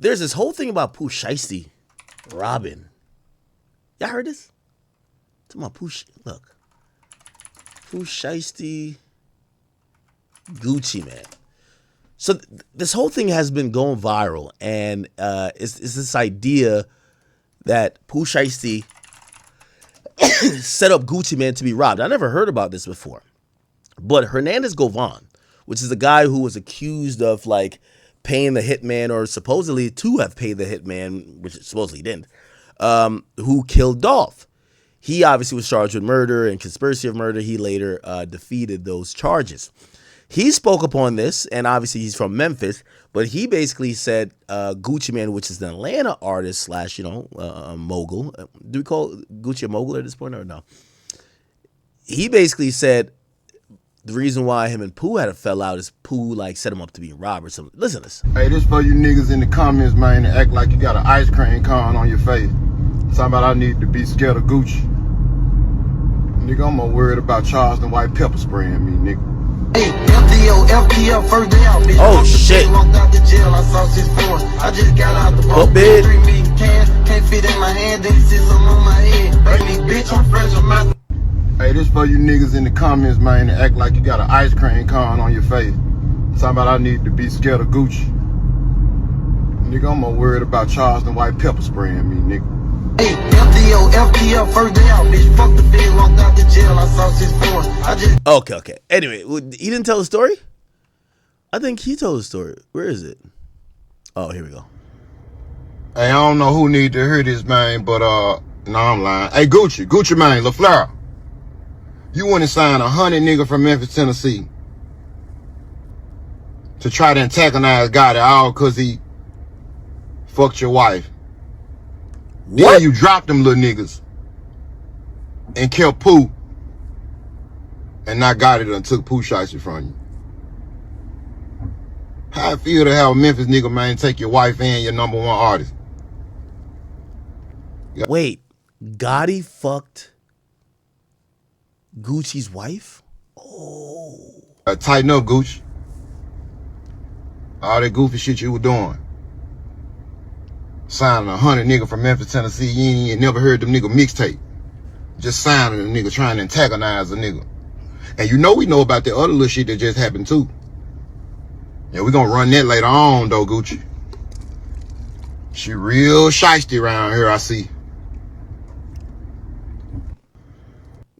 there's this whole thing about Pooh Shiesty robbing. Y'all heard this? It's about Pooh Shiesty Gucci, man. So this whole thing has been going viral, and it's this idea that Pooh Shiesty set up Gucci Man to be robbed. I never heard about this before. But Hernandez Govan, which is the guy who was accused of like paying the hitman, or supposedly to have paid the hitman, which supposedly he didn't, who killed Dolph. He obviously was charged with murder and conspiracy of murder. He later defeated those charges. He spoke upon this, and obviously he's from Memphis, but he basically said Gucci Man, which is an Atlanta artist slash, mogul. Do we call Gucci a mogul at this point or no? He basically said the reason why him and Pooh had a fell out is Pooh like set him up to be robbed or something. Listen to this. Hey, this for you niggas in the comments, man, that act like you got an ice cream cone on your face. Talking about I need to be scared of Gucci. Nigga, I'm more worried about Charleston white pepper spraying me, nigga. Hey, FPL, first day out, bitch. Oh shit. Walked out the jail, I saw 6'4". I just got out the boat. 3 million cash, can't fit in my hand, then sit some on my head. Bring me, bitch, I'm fresh, I'm out. Hey, this for you niggas in the comments, man, that act like you got an ice cream cone on your face. Talking about I need to be scared of Gucci. Nigga, I'm more worried about Charleston white pepper spraying me, nigga. Hey, FPL, first day out, bitch. Fuck the bed, walked out the jail, I saw 6'4". I just... Okay. Anyway, he didn't tell the story? I think he told the story. Where is it? Oh, here we go. Hey, I don't know who need to hear this, man, but, no, I'm lying. Hey, Gucci man, LaFleur. You went and signed 100 nigga from Memphis, Tennessee to try to antagonize Gotti all because he fucked your wife. What? Then you dropped them little niggas and killed Pooh and not Gotti done took Pooh Shiesty from you. How I feel to have a Memphis nigga, man, take your wife and your #1 artist? Wait, Gotti fucked Gucci's wife? Oh. Tighten up, Gucci. All that goofy shit you were doing. Signing 100 nigga from Memphis, Tennessee. You ain't never heard them nigga mixtape. Just signing a nigga trying to antagonize a nigga. And you know we know about the other little shit that just happened too. Yeah, we gonna run that later on though, Gucci. She real shiesty around here, I see.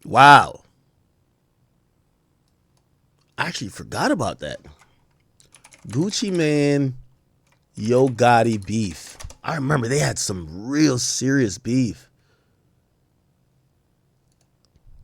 Wow. I actually forgot about that. Gucci Man, Yo Gotti beef. I remember they had some real serious beef.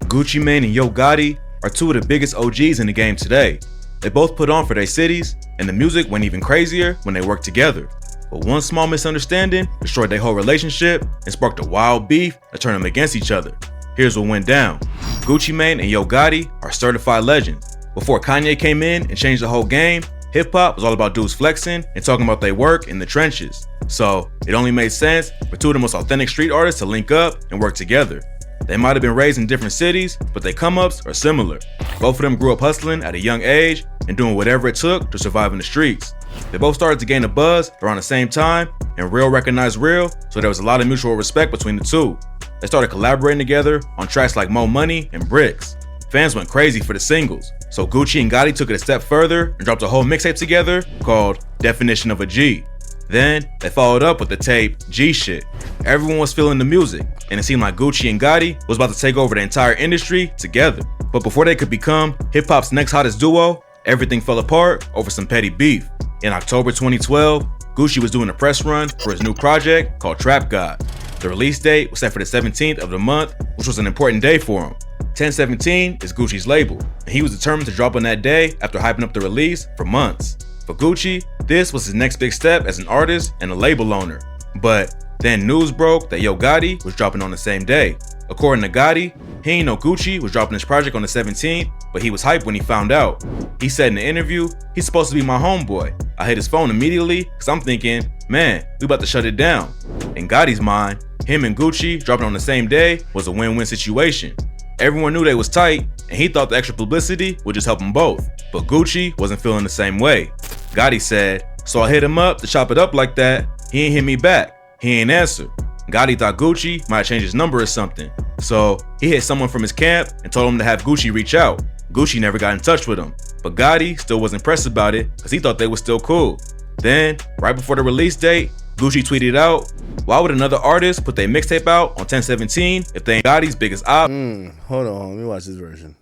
Gucci Mane and Yo Gotti are two of the biggest OGs in the game today. They both put on for their cities, and the music went even crazier when they worked together. But one small misunderstanding destroyed their whole relationship and sparked a wild beef that turned them against each other. Here's what went down. Gucci Mane and Yo Gotti are certified legends. Before Kanye came in and changed the whole game, hip-hop was all about dudes flexing and talking about their work in the trenches. So it only made sense for two of the most authentic street artists to link up and work together. They might have been raised in different cities, but their come-ups are similar. Both of them grew up hustling at a young age and doing whatever it took to survive in the streets. They both started to gain a buzz around the same time, and real recognized real, so there was a lot of mutual respect between the two. They started collaborating together on tracks like Mo Money and Bricks. Fans went crazy for the singles, so Gucci and Gotti took it a step further and dropped a whole mixtape together called Definition of a G. Then they followed up with the tape G Shit. Everyone was feeling the music, and it seemed like Gucci and Gotti was about to take over the entire industry together. But before they could become hip-hop's next hottest duo, everything fell apart over some petty beef. In October 2012, Gucci was doing a press run for his new project called Trap God. The release date was set for the 17th of the month, which was an important day for him. 1017 is Gucci's label, and he was determined to drop on that day after hyping up the release for months. For Gucci, this was his next big step as an artist and a label owner. But then news broke that Yo Gotti was dropping on the same day. According to Gotti, he ain't know Gucci was dropping his project on the 17th, but he was hyped when he found out. He said in the interview, he's supposed to be my homeboy. I hit his phone immediately because I'm thinking, man, we about to shut it down. In Gotti's mind, him and Gucci dropping on the same day was a win-win situation. Everyone knew they was tight, and he thought the extra publicity would just help them both. But Gucci wasn't feeling the same way. Gotti said, so I hit him up to chop it up like that, He ain't hit me back. He ain't answer. Gotti thought Gucci might change his number or something. So he hit someone from his camp and told him to have Gucci reach out. Gucci never got in touch with him, but Gotti still wasn't pressed about it because he thought they were still cool. Then, right before the release date, Gucci tweeted out, "Why would another artist put their mixtape out on 10/17 if they ain't Gotti's biggest op?" Hold on, let me watch this version.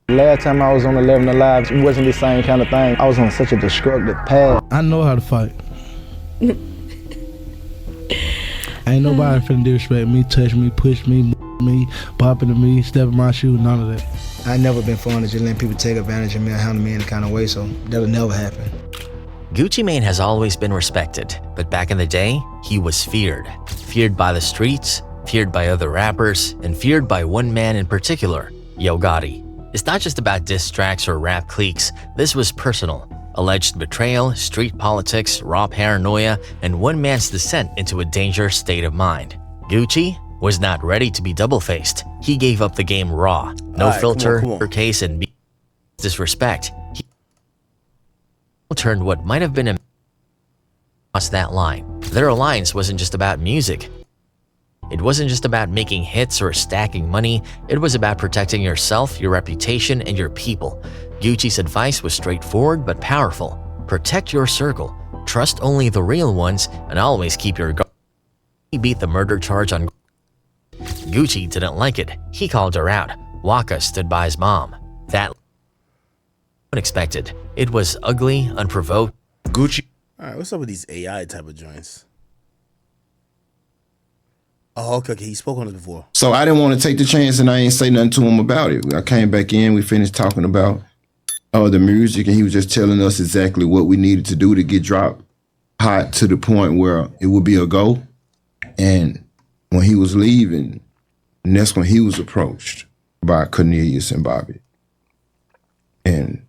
Last time I was on 11 Alive, it wasn't the same kind of thing. I was on such a destructive path. I know how to fight. Ain't nobody finna disrespect me, touch me, push me, bop into me, step in my shoe, none of that. I never been fond of just letting people take advantage of me or handle me in any kind of way, so that'll never happen. Gucci Mane has always been respected, but back in the day, he was feared. Feared by the streets, feared by other rappers, and feared by one man in particular, Yo Gotti. It's not just about diss tracks or rap cliques, this was personal. Alleged betrayal, street politics, raw paranoia, and one man's descent into a dangerous state of mind. Gucci was not ready to be double-faced. He gave up the game raw, no filter, case, and disrespect. He turned what might have been a across that line. Their alliance wasn't just about music. It wasn't just about making hits or stacking money. It was about protecting yourself, your reputation, and your people. Gucci's advice was straightforward but powerful. Protect your circle, trust only the real ones, and always keep your guard. He beat the murder charge on Gucci didn't like it. He called her out. Waka stood by his mom. That unexpected. It was ugly, unprovoked. Gucci. All right, what's up with these AI type of joints? Oh, okay, he spoke on this before. So I didn't want to take the chance and I ain't say nothing to him about it. I came back in, we finished talking about the music, and he was just telling us exactly what we needed to do to get dropped hot to the point where it would be a go. And when he was leaving, and that's when he was approached by Cornelius and Bobby. And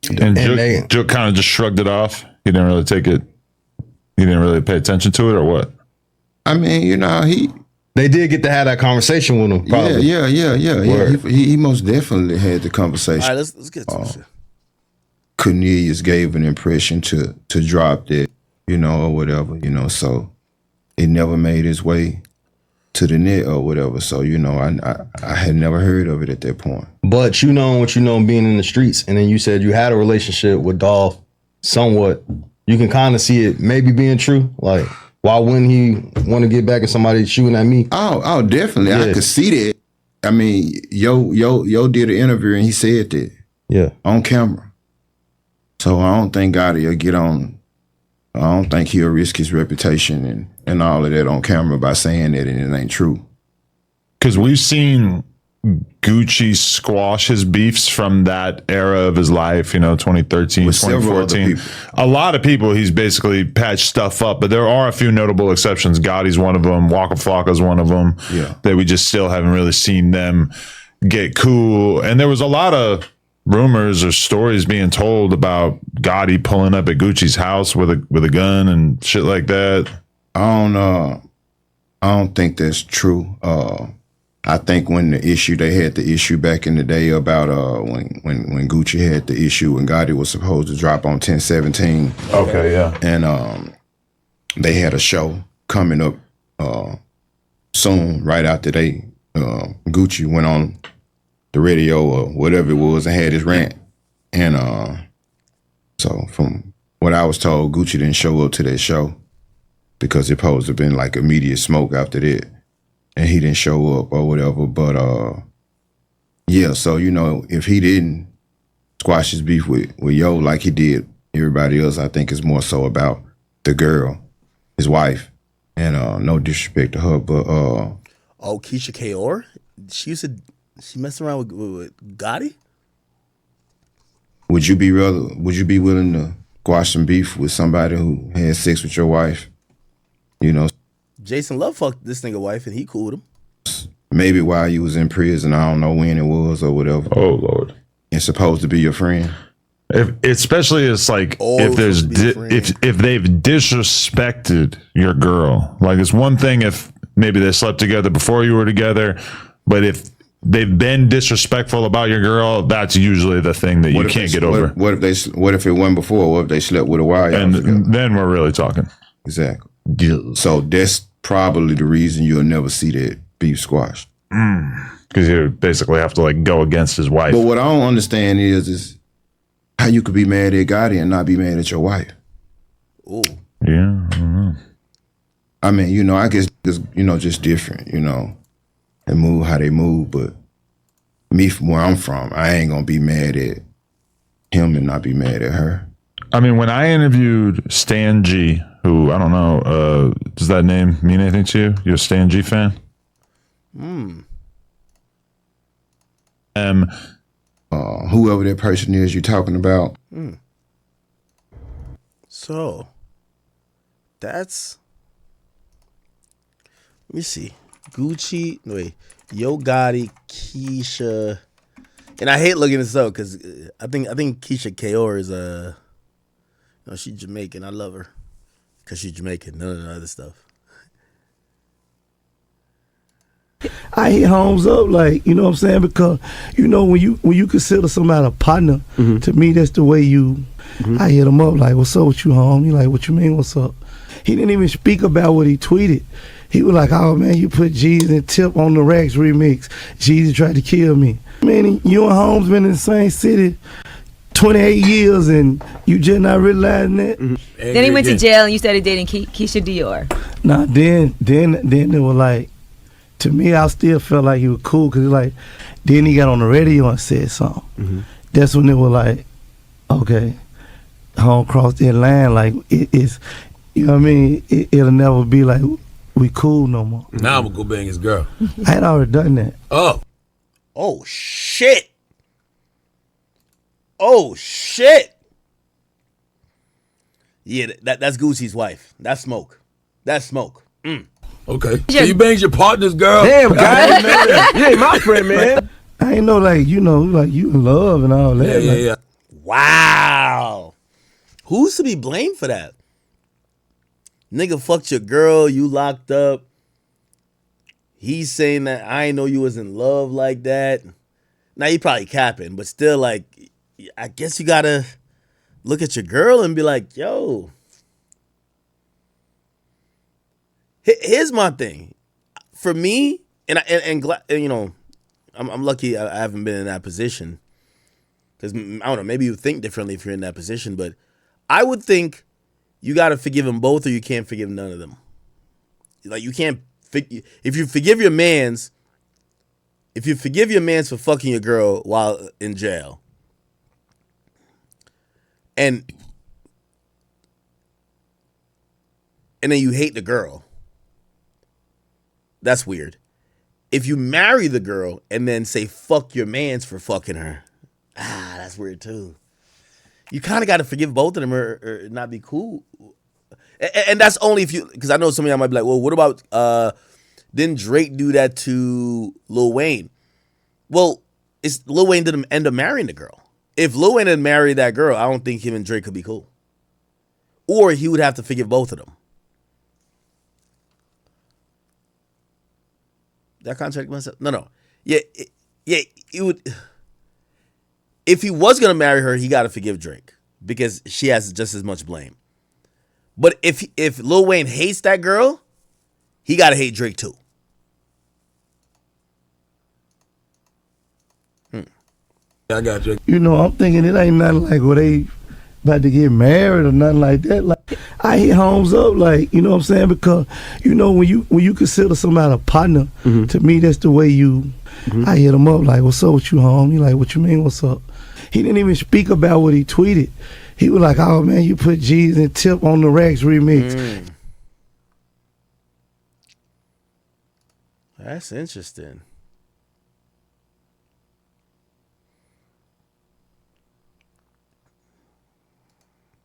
Jook kind of just shrugged it off. He didn't really take it. He didn't really pay attention to it, or what? I mean, you know, they did get to have that conversation with him. Probably. Yeah. He most definitely had the conversation. All right, let's get to this. Cornelius gave an impression to drop that, you know, or whatever, you know, so it never made its way to the net or whatever. So, you know, I had never heard of it at that point. But you know what you know being in the streets, and then you said you had a relationship with Dolph somewhat. You can kind of see it maybe being true. Like, why wouldn't he want to get back at somebody shooting at me? Oh, definitely. Yeah. I could see that. I mean, Yo did an interview and he said that. Yeah. On camera. So I don't think Gotti will get on. I don't think he'll risk his reputation and all of that on camera by saying that and it ain't true. Because we've seen Gucci squash his beefs from that era of his life, you know, 2013, with 2014. A lot of people he's basically patched stuff up, but there are a few notable exceptions. Gotti's one of them. Waka Flocka's one of them. Yeah. That we just still haven't really seen them get cool. And there was a lot of rumors or stories being told about Gotti pulling up at Gucci's house with a gun and shit like that. I don't think that's true. I think when they had the issue back in the day about when Gucci had the issue when Gotti was supposed to drop on 10/17. Okay, yeah. And they had a show coming up soon, right after Gucci went on the radio or whatever it was and had his rant. And so from what I was told, Gucci didn't show up to that show because it supposed to have been like immediate smoke after that. And he didn't show up or whatever. But yeah, so you know, if he didn't squash his beef with Yo like he did everybody else, I think it's more so about the girl, his wife. And no disrespect to her, but Keisha Kaur? She messed around with Gotti? Would you be willing to squash some beef with somebody who had sex with your wife? You know, Jason Love fucked this nigga wife and he cooled him. Maybe while you was in prison, I don't know when it was or whatever. Oh Lord. It's supposed to be your friend. Especially it's like if they've disrespected your girl. Like it's one thing if maybe they slept together before you were together, but if they've been disrespectful about your girl, that's usually the thing that you can't get over. What if it went before? What if they slept with a wife? And then we're really talking. Exactly. Yeah. So that's probably the reason you'll never see that beef squashed. Because you basically have to like go against his wife. But what I don't understand is how you could be mad at Gotti and not be mad at your wife. Ooh. Yeah, I don't know. I mean, you know, I guess it's, you know, just different, you know. They move how they move, but me from where I'm from, I ain't gonna be mad at him and not be mad at her. I mean, when I interviewed Stan G, who, I don't know, does that name mean anything to you? You're a Stan G fan? Whoever that person is you're talking about. So, that's... Let me see. Gucci, Yo Gotti, Keisha... And I hate looking this up because I think Keisha Kaur is no, she's Jamaican. I love her because she's Jamaican. None of the other stuff. I hit Holmes up, like, you know what I'm saying? Because, you know, when you consider somebody a partner, to me, that's the way you, I hit him up, like, what's up with you, Holmes? He like, what you mean, what's up? He didn't even speak about what he tweeted. He was like, oh, man, you put Jeezy and Tip on the Rags remix. Jeezy tried to kill me. Man, you and Holmes been in the same city 28 years, and you just not realizing that? Then he went to jail, and you started dating Keisha Dior. Nah, then they were like, to me, I still felt like he was cool because like, then he got on the radio and said something. That's when they were like, okay, home crossed that line. Like it's, you know what I mean? It'll never be like we cool no more. Now I'm gonna go bang his girl. I had already done that. Oh shit! Oh shit! Yeah, that's Gucci's wife. That's smoke. That's smoke. Okay. So you banged your partner's girl? Damn, guy, man. You ain't my friend, man. I ain't know, like, you know, like you in love and all that. Yeah. Wow. Who's to be blamed for that? Nigga fucked your girl, you locked up. He's saying that I ain't know you was in love like that. Now you probably capping, but still, like, I guess you gotta look at your girl and be like, yo. Here's my thing. For me, and you know, I'm lucky I haven't been in that position. Because, I don't know, maybe you think differently if you're in that position, but I would think you got to forgive them both or you can't forgive none of them. Like, you can't, if you forgive your mans for fucking your girl while in jail, and then you hate the girl, that's weird. If you marry the girl and then say fuck your mans for fucking her, that's weird too. You kind of got to forgive both of them or not be cool. And that's only if you, because I know some of y'all might be like, well, what about, didn't Drake do that to Lil Wayne? Well, Lil Wayne didn't end up marrying the girl. If Lil Wayne had married that girl, I don't think him and Drake could be cool. Or he would have to forgive both of them. That contract myself? No. Yeah, it would. If he was gonna marry her, he got to forgive Drake because she has just as much blame. But if Lil Wayne hates that girl, he got to hate Drake too. I got you. You know, I'm thinking it ain't nothing like where they about to get married or nothing like that. Like, I hit Holmes up, like, you know what I'm saying? Because, you know, when you consider somebody a partner, to me, that's the way you, I hit him up, like, what's up with you, Holmes? He like, what you mean, what's up? He didn't even speak about what he tweeted. He was like, oh, man, you put Jeezy and Tip on the Rags remix. That's interesting.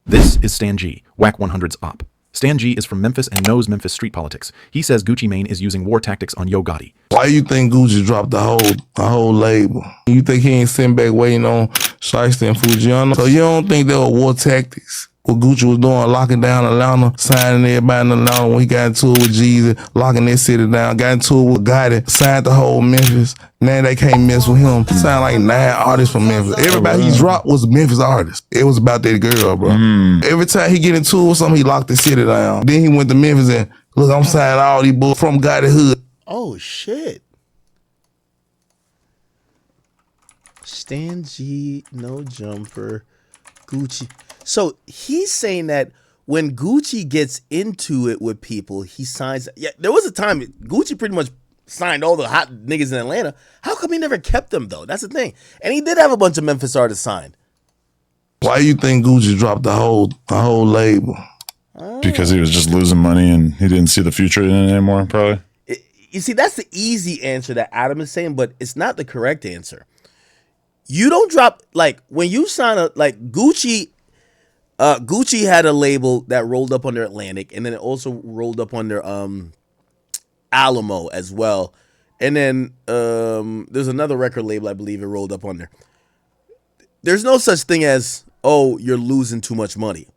This is Stan G, Whack 100's op. Stan G is from Memphis and knows Memphis street politics. He says Gucci Mane is using war tactics on Yo Gotti. Why you think Gucci dropped the whole label? You think he ain't sitting back waiting on Shiesty and Fujiano? So you don't think there were war tactics? what Gucci was doing, locking down Atlanta, signing everybody in Atlanta when he got into it with Jeezy, locking that city down, got into it with Gotti, signed the whole Memphis. Now they can't mess with him. Signed like 9 artists from Memphis. Everybody he dropped was Memphis artists. It was about that girl, bro. Every time he get into it with something, he locked the city down. Then he went to Memphis and, look, I'm signing all these boys from Gotti Hood. Oh, shit. Stan G, No Jumper, Gucci. So he's saying that when Gucci gets into it with people, he signs. Yeah, there was a time Gucci pretty much signed all the hot niggas in Atlanta. How come he never kept them though? That's the thing. And he did have a bunch of Memphis artists signed. Why you think Gucci dropped the whole label? Because he was just losing money and he didn't see the future in it anymore, probably. You see, that's the easy answer that Adam is saying, but it's not the correct answer. You don't drop, like, when you sign a, like, Gucci had a label that rolled up under Atlantic, and then it also rolled up under Alamo as well. And then there's another record label I believe it rolled up under. There's no such thing as, oh, you're losing too much money.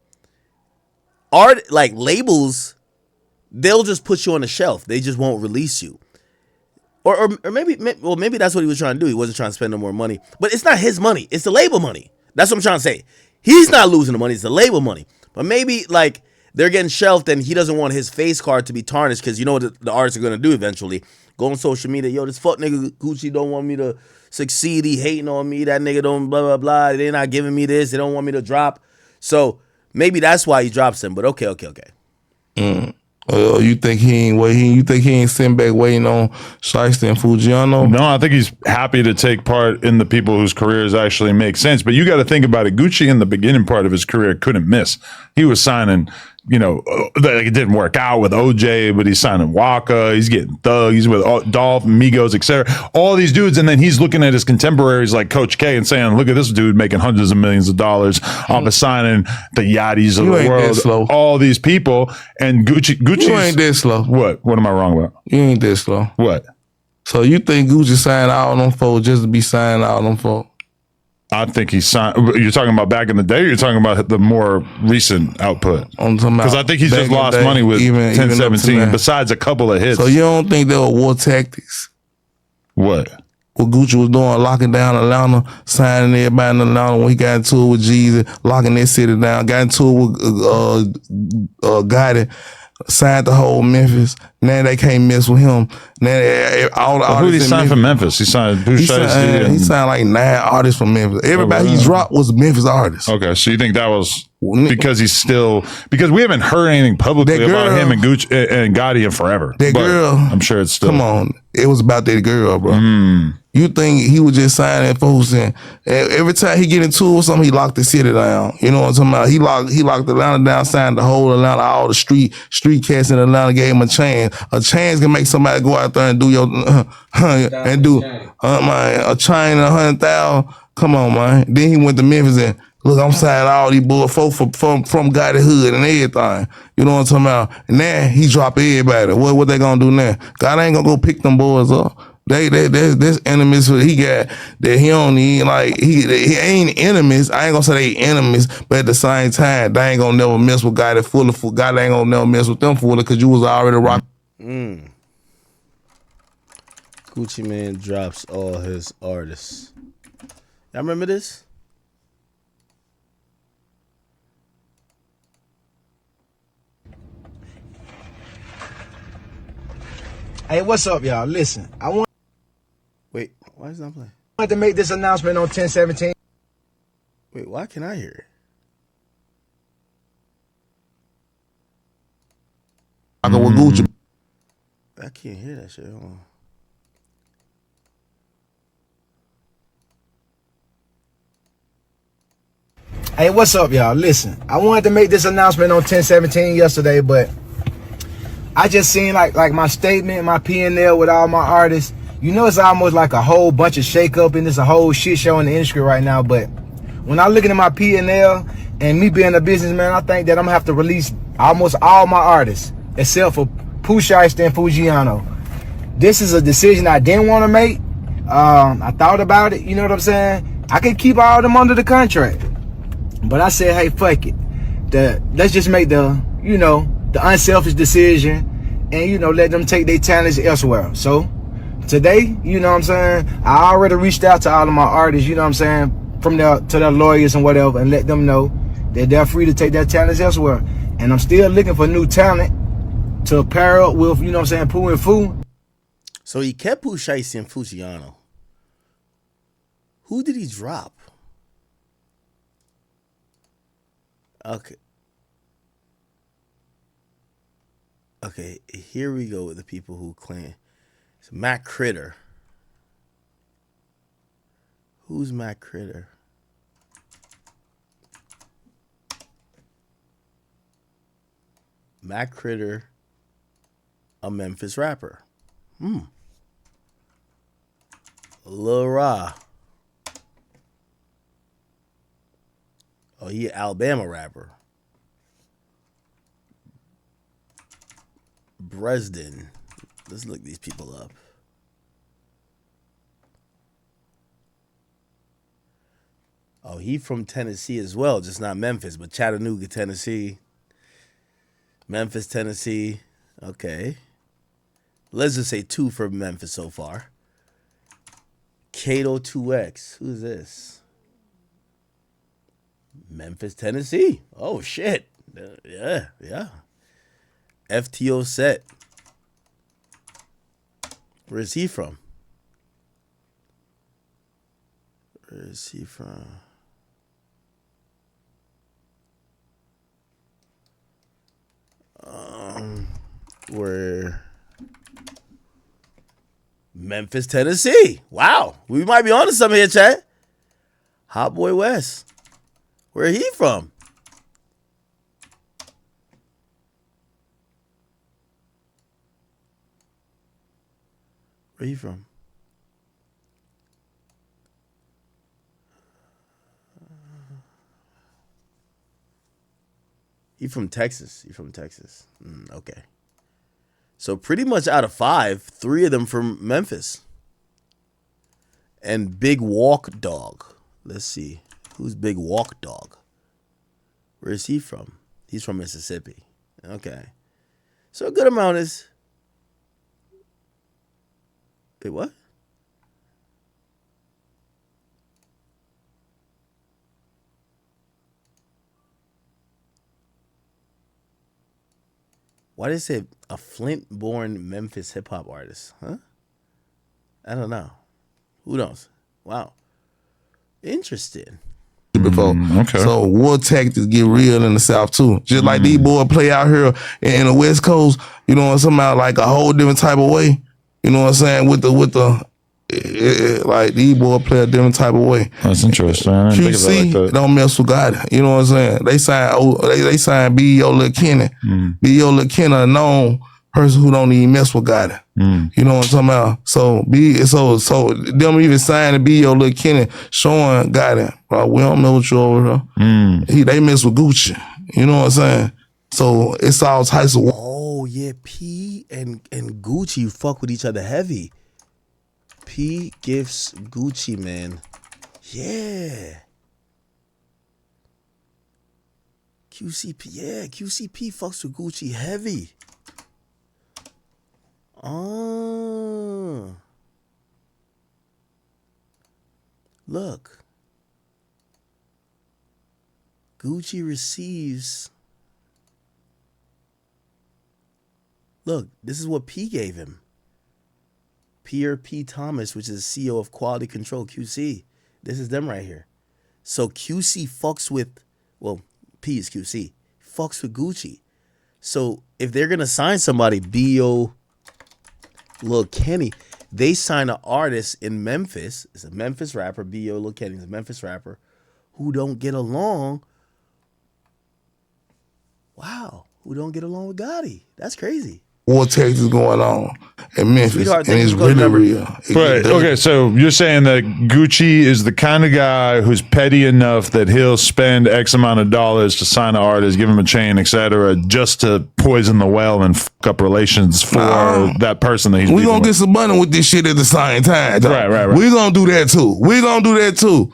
Art, like, labels, they'll just put you on the shelf. They just won't release you. Or maybe that's what he was trying to do. He wasn't trying to spend no more money. But it's not his money. It's the label money. That's what I'm trying to say. He's not losing the money. It's the label money. But maybe, like, they're getting shelved and he doesn't want his face card to be tarnished because you know what the artists are going to do eventually. Go on social media. Yo, this fuck nigga Gucci don't want me to succeed. He hating on me. That nigga don't blah, blah, blah. They're not giving me this. They don't want me to drop. So maybe that's why he drops him. But okay. You think he ain't sitting back waiting on Shiesty and Fujiano? No, I think he's happy to take part in the people whose careers actually make sense. But you got to think about it. Gucci in the beginning part of his career couldn't miss. He was signing, you know, it didn't work out with OJ, but he's signing Waka. He's getting Thug. He's with Dolph, Migos, etc. All these dudes, and then he's looking at his contemporaries like Coach K and saying, "Look at this dude making hundreds of millions of dollars off of signing the Yachties of the world." All these people, and Gucci You ain't that slow. What? What am I wrong about? You ain't that slow. What? So you think Gucci signed all them folks just to be signing all them folks? I think he signed. You're talking about back in the day, or you're talking about the more recent output? Because I think he's just lost money with 1017, besides a couple of hits. So you don't think there were war tactics? What? What Gucci was doing, locking down Atlanta, signing everybody in Atlanta when he got into it with Jeezy, locking that city down, got into it with Gotti, signed the whole Memphis. Now they can't mess with him. Now who did he sign from Memphis? He signed Pooh Shiesty. He signed like 9 artists from Memphis. Everybody he dropped was Memphis artists. Okay, so you think that was because because we haven't heard anything publicly about him and Gucci and Gotti in forever. That girl, I'm sure it's still. Come on, it was about that girl, bro. You think he was just signing folks and every time he get into it with something, he locked the city down. You know what I'm talking about? He locked Atlanta down, signed the whole Atlanta, all the street cats in Atlanta, gave him a chance. A chance can make somebody go out there and do your and do a chain and 100,000. Come on, man. Then he went to Memphis and look, I'm signing all these boys from Gotti Hood and everything. You know what I'm talking about? And now he drop everybody. What they gonna do now? God ain't gonna go pick them boys up. There's enemies he got that he don't need. Like he ain't enemies. I ain't gonna say they enemies, but at the same time, they ain't gonna never mess with Gotti fully. God ain't gonna never mess with them fully because you was already rocking. Gucci Mane drops all his artists. Y'all remember this? Hey, what's up, y'all? Listen, Wait, why is it not playing? I wanted to make this announcement on 1017. Wait, why can't I hear it? I go with Gucci. I can't hear that shit. Hold on. Hey, what's up, y'all? Listen, I wanted to make this announcement on 1017 yesterday, but I just seen like my statement, my P&L with all my artists. You know, it's almost like a whole bunch of shake-up and it's a whole shit show in the industry right now. But when I look at my P&L and me being a businessman, I think that I'm gonna have to release almost all my artists except for Pooh Shiesty and Fujiano. This is a decision I didn't want to make. I thought about it. You know what I'm saying? I could keep all of them under the contract, but I said, hey, fuck it. let's just make the unselfish decision, and let them take their talents elsewhere. So today, what I'm saying, I already reached out to all of my artists, what I'm saying, to their lawyers and whatever, and let them know that they're free to take their talents elsewhere. And I'm still looking for new talent to pair up with, what I'm saying, Pooh and Fu. So he kept Pooh Shiesty and Fujiano. Who did he drop? Okay. Okay, here we go with the people who claim. It's Matt Critter. Who's Matt Critter? Matt Critter, a Memphis rapper. Lil Ra. Oh, he an Alabama rapper. Bresden. Let's look these people up. Oh, he from Tennessee as well, just not Memphis, but Chattanooga, Tennessee. Memphis, Tennessee. Okay. Let's just say 2 from Memphis so far. Kato 2X. Who's this? Memphis, Tennessee. Oh, shit. Yeah. FTO Set. Where is he from? Where? Memphis, Tennessee. Wow. We might be on to something here, chat. Hot Boy West. Where he from? Where he from? He from Texas. Okay. So pretty much out of 5, 3 of them from Memphis. And Big Walk Dog. Let's see. Who's Big Walk Dog? Where is he from? He's from Mississippi. Okay. So a good amount is... Wait, what? Why did it say a Flint-born Memphis hip-hop artist? Huh? I don't know. Who knows? Wow. Interesting. Before. Okay. So war tactics get real in the South too. Just like these boys play out here in the West Coast, somehow like a whole different type of way. You know what I'm saying? With the like these boys play a different type of way. That's interesting. I didn't think of it like that. Don't mess with God. You know what I'm saying? They signed B.O. Lil Kenny. B.O. Lil Kenny a known person who don't even mess with God. You know what I'm talking about? So them even signing B.O. Lil Kenny showing God. Bro, we don't know what you over here. They mess with Gucci. You know what I'm saying? So it's all types of. Oh yeah, P and Gucci fuck with each other heavy. P gifts Gucci, man. Yeah. QCP, yeah. QCP fucks with Gucci heavy. Oh. Look. Gucci receives. Look, this is what P gave him. Pierre P. Thomas, which is CEO of Quality Control, QC. This is them right here. So QC fucks with, well, P is QC, fucks with Gucci. So if they're going to sign somebody, B.O. Lil Kenny, they sign an artist in Memphis. It's a Memphis rapper, B.O. Lil Kenny is a Memphis rapper, who don't get along. Wow. Who don't get along with Gotti. That's crazy. War tactics going on in Memphis, and it's really real. Right. Okay, so you're saying that Gucci is the kind of guy who's petty enough that he'll spend X amount of dollars to sign an artist, give him a chain, etc., just to poison the well and fuck up relations for that person that he's. We're gonna get some money with this shit at the same time. Right. We're gonna do that too.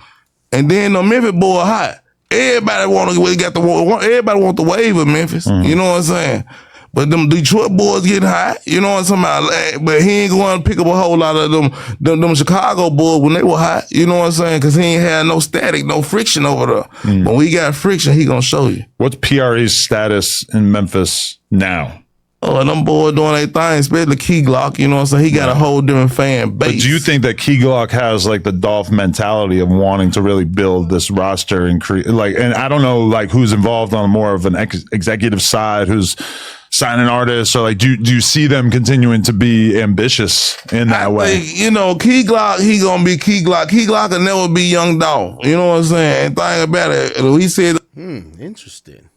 And then the Memphis boy hot. Everybody want the wave of Memphis. You know what I'm saying? But them Detroit boys getting hot. You know what I'm talking about? But he ain't going to pick up a whole lot of them Chicago boys when they were hot. You know what I'm saying? Because he ain't had no static, no friction over there. When we got friction, he going to show you. What's PRE's status in Memphis now? Oh, them boys doing their thing, especially Key Glock, you know what I'm saying? He got a whole different fan base. But do you think that Key Glock has like the Dolph mentality of wanting to really build this roster and create and I don't know like who's involved on more of an executive side, who's signing artists, or like do you see them continuing to be ambitious in that way? Think, you know, Key Glock, he gonna be Key Glock. Key Glock will never be Young Dolph. You know what I'm saying? And think about it. He said, interesting.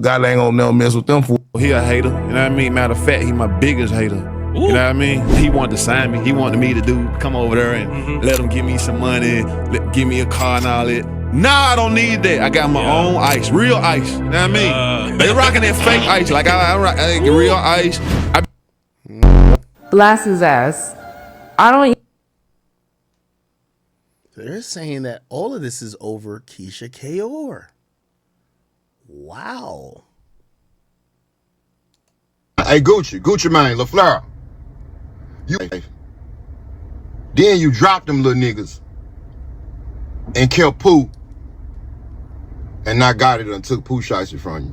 God ain't gonna never mess with them for. He a hater, you know what I mean? Matter of fact, he my biggest hater. You know what I mean? He wanted to sign me. He wanted me to come over there and let him give me some money, give me a car and all that. Nah, I don't need that. I got my own ice, real ice. You know what I mean? They rocking that fake ice. Like I rock real ice. Blast his ass. I don't. They're saying that all of this is over Keisha Kaur. Wow. Hey, Gucci Mane, LaFleur. Then you dropped them little niggas and killed Pooh and not got it and took Pooh Shiesty from you.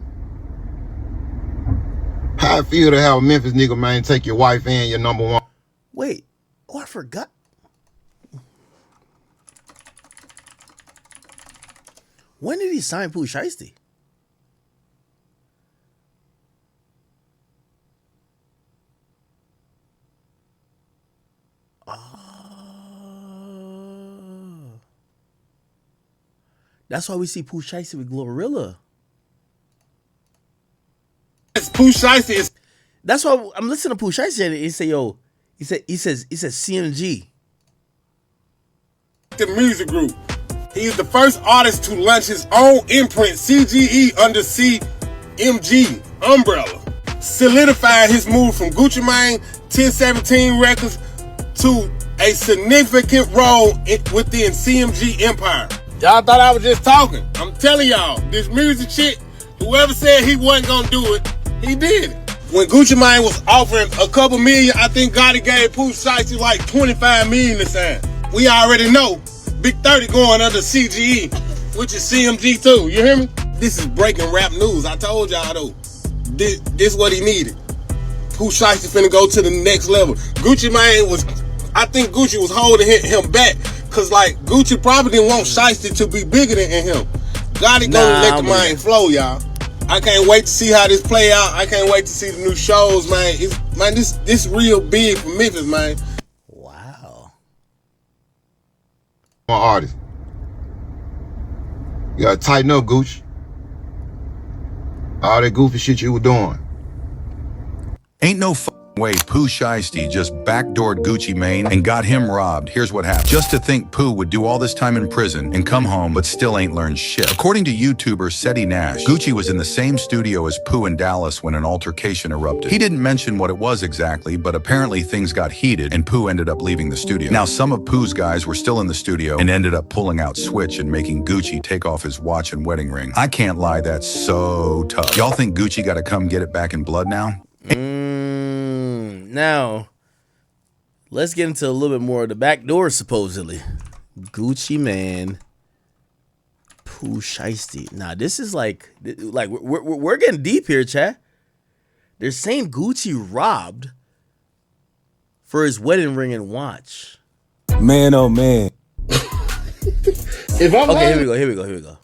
How I feel to have a Memphis nigga, man, take your wife and your number one. Wait. Oh, I forgot. When did he sign Pooh Shiesty? That's why we see Pooh Shiesty with Glorilla. Pooh Shiesty is. That's why I'm listening to Pooh Shiesty and he say, "Yo," he says CMG. The music group. He's the first artist to launch his own imprint, CGE, under CMG umbrella, solidifying his move from Gucci Mane 1017 Records to a significant role within CMG empire. Y'all thought I was just talking. I'm telling y'all, this music shit, whoever said he wasn't gonna do it, he did it. When Gucci Mane was offering a couple million, I think Gotti gave Pooh Shiesty like 25 million to sign. We already know Big 30 going under CGE, which is CMG too, you hear me? This is breaking rap news, I told y'all though. This what he needed. Pooh Shiesty finna go to the next level. Gucci Mane I think Gucci was holding him back. Cause like Gucci probably didn't want Shiesty to be bigger than him. Gotti gonna let the mind flow, y'all. I can't wait to see how this play out. I can't wait to see the new shows, man. This real big for Memphis, man. Wow. Artist. You gotta tighten up, Gucci. All that goofy shit you were doing. Ain't no way Pooh Shiesty just backdoored Gucci Mane and got him robbed. Here's what happened. Just to think Pooh would do all this time in prison and come home but still ain't learned shit. According to YouTuber Seti Nash, Gucci was in the same studio as Pooh in Dallas when an altercation erupted. He didn't mention what it was exactly, but apparently things got heated and Pooh ended up leaving the studio. Now some of Pooh's guys were still in the studio and ended up pulling out Switch and making Gucci take off his watch and wedding ring. I can't lie, that's so tough. Y'all think Gucci gotta come get it back in blood now? Now, let's get into a little bit more of the back door, supposedly. Gucci Mane, Pooh Shiesty. Now, this is like we're getting deep here, chat. They're saying Gucci robbed for his wedding ring and watch. Man, oh man. If I'm okay, here we go.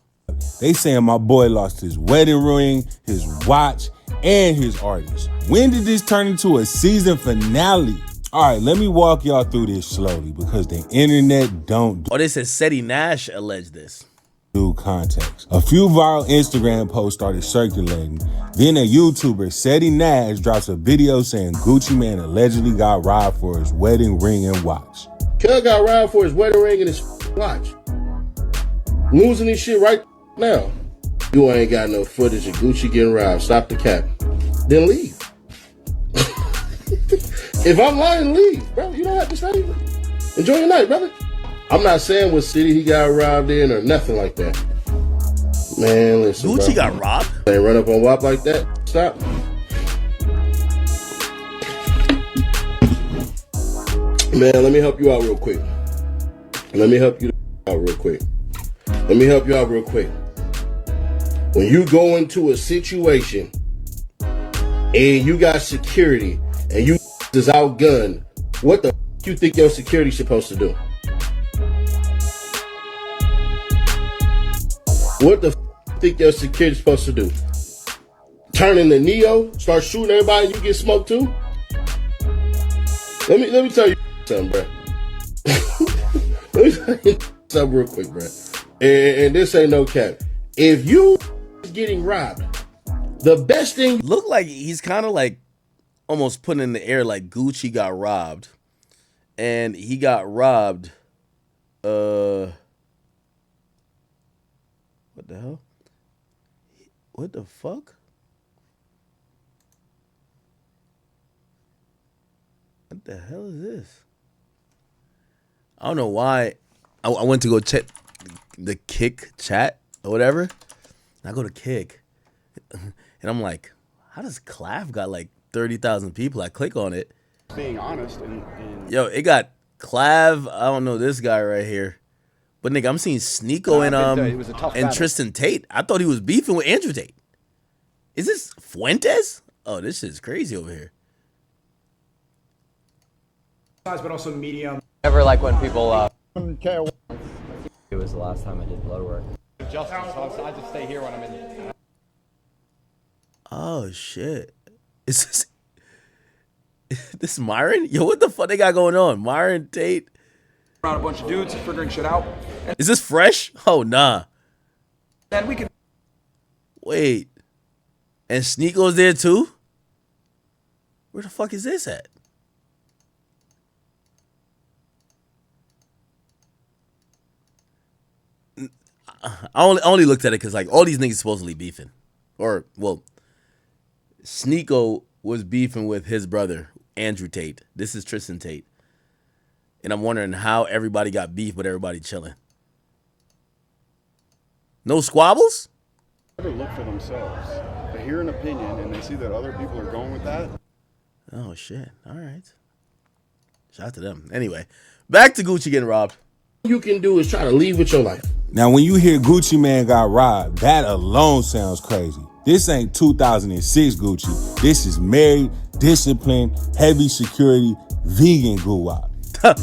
They saying my boy lost his wedding ring, his watch, and his artist. When did this turn into a season finale? All right, let me walk y'all through this slowly because the internet don't do. Oh, this is Seti Nash alleged this. Do context. A few viral Instagram posts started circulating. Then a YouTuber, Seti Nash, drops a video saying Gucci Mane allegedly got robbed for his wedding ring and watch. Kel got robbed for his wedding ring and his watch. Losing this shit right now. You ain't got no footage of Gucci getting robbed. Stop the cap. Then leave. If I'm lying, leave, bro. You don't have to study. Enjoy your night, brother. I'm not saying what city he got robbed in or nothing like that. Man, listen, Gucci bro. got robbed? They run up on WAP like that. Stop. Man, let me help you out real quick. Let me help you out real quick. When you go into a situation and you got security and you is outgunned, what the you think your security supposed to do? What the think your security supposed to do? Turn into Neo, start shooting everybody, and you get smoked too? Let me tell you something, bro. Let me tell you something real quick, bro. And this ain't no cap. If you getting robbed, the best thing look like he's kind of like almost putting in the air like Gucci got robbed, and he got robbed. What the hell? What the fuck? What the hell is this? I don't know why. I went to go check the Kick chat or whatever. I go to Kick, and I'm like, how does Clav got like 30,000 people? I click on it. Being honest, and Yo, it got Clav. I don't know this guy right here, but nigga, I'm seeing Sneeko and Tristan Tate. I thought he was beefing with Andrew Tate. Is this Fuentes? Oh, this shit's crazy over here. But also medium. Never like when people. It was the last time I did blood work. Justice, so I just stay here when I'm in. Oh shit! Is this Myron? Yo, what the fuck they got going on? Myron Tate. Around a bunch of dudes figuring shit out. Is this fresh? Oh nah. Then we can. Wait. And Sneeko's there too? Where the fuck is this at? I only looked at it because like all these niggas supposedly beefing. Or, well, Sneeko was beefing with his brother, Andrew Tate. This is Tristan Tate. And I'm wondering how everybody got beef, but everybody chilling. No squabbles? Never look for themselves. They hear an opinion and they see that other people are going with that. Oh shit! All right. Shout out to them. Anyway, back to Gucci getting robbed. All you can do is try to leave with your life. Now, when you hear Gucci Mane got robbed, that alone sounds crazy. This ain't 2006 Gucci. This is married, disciplined, heavy security, vegan guwap.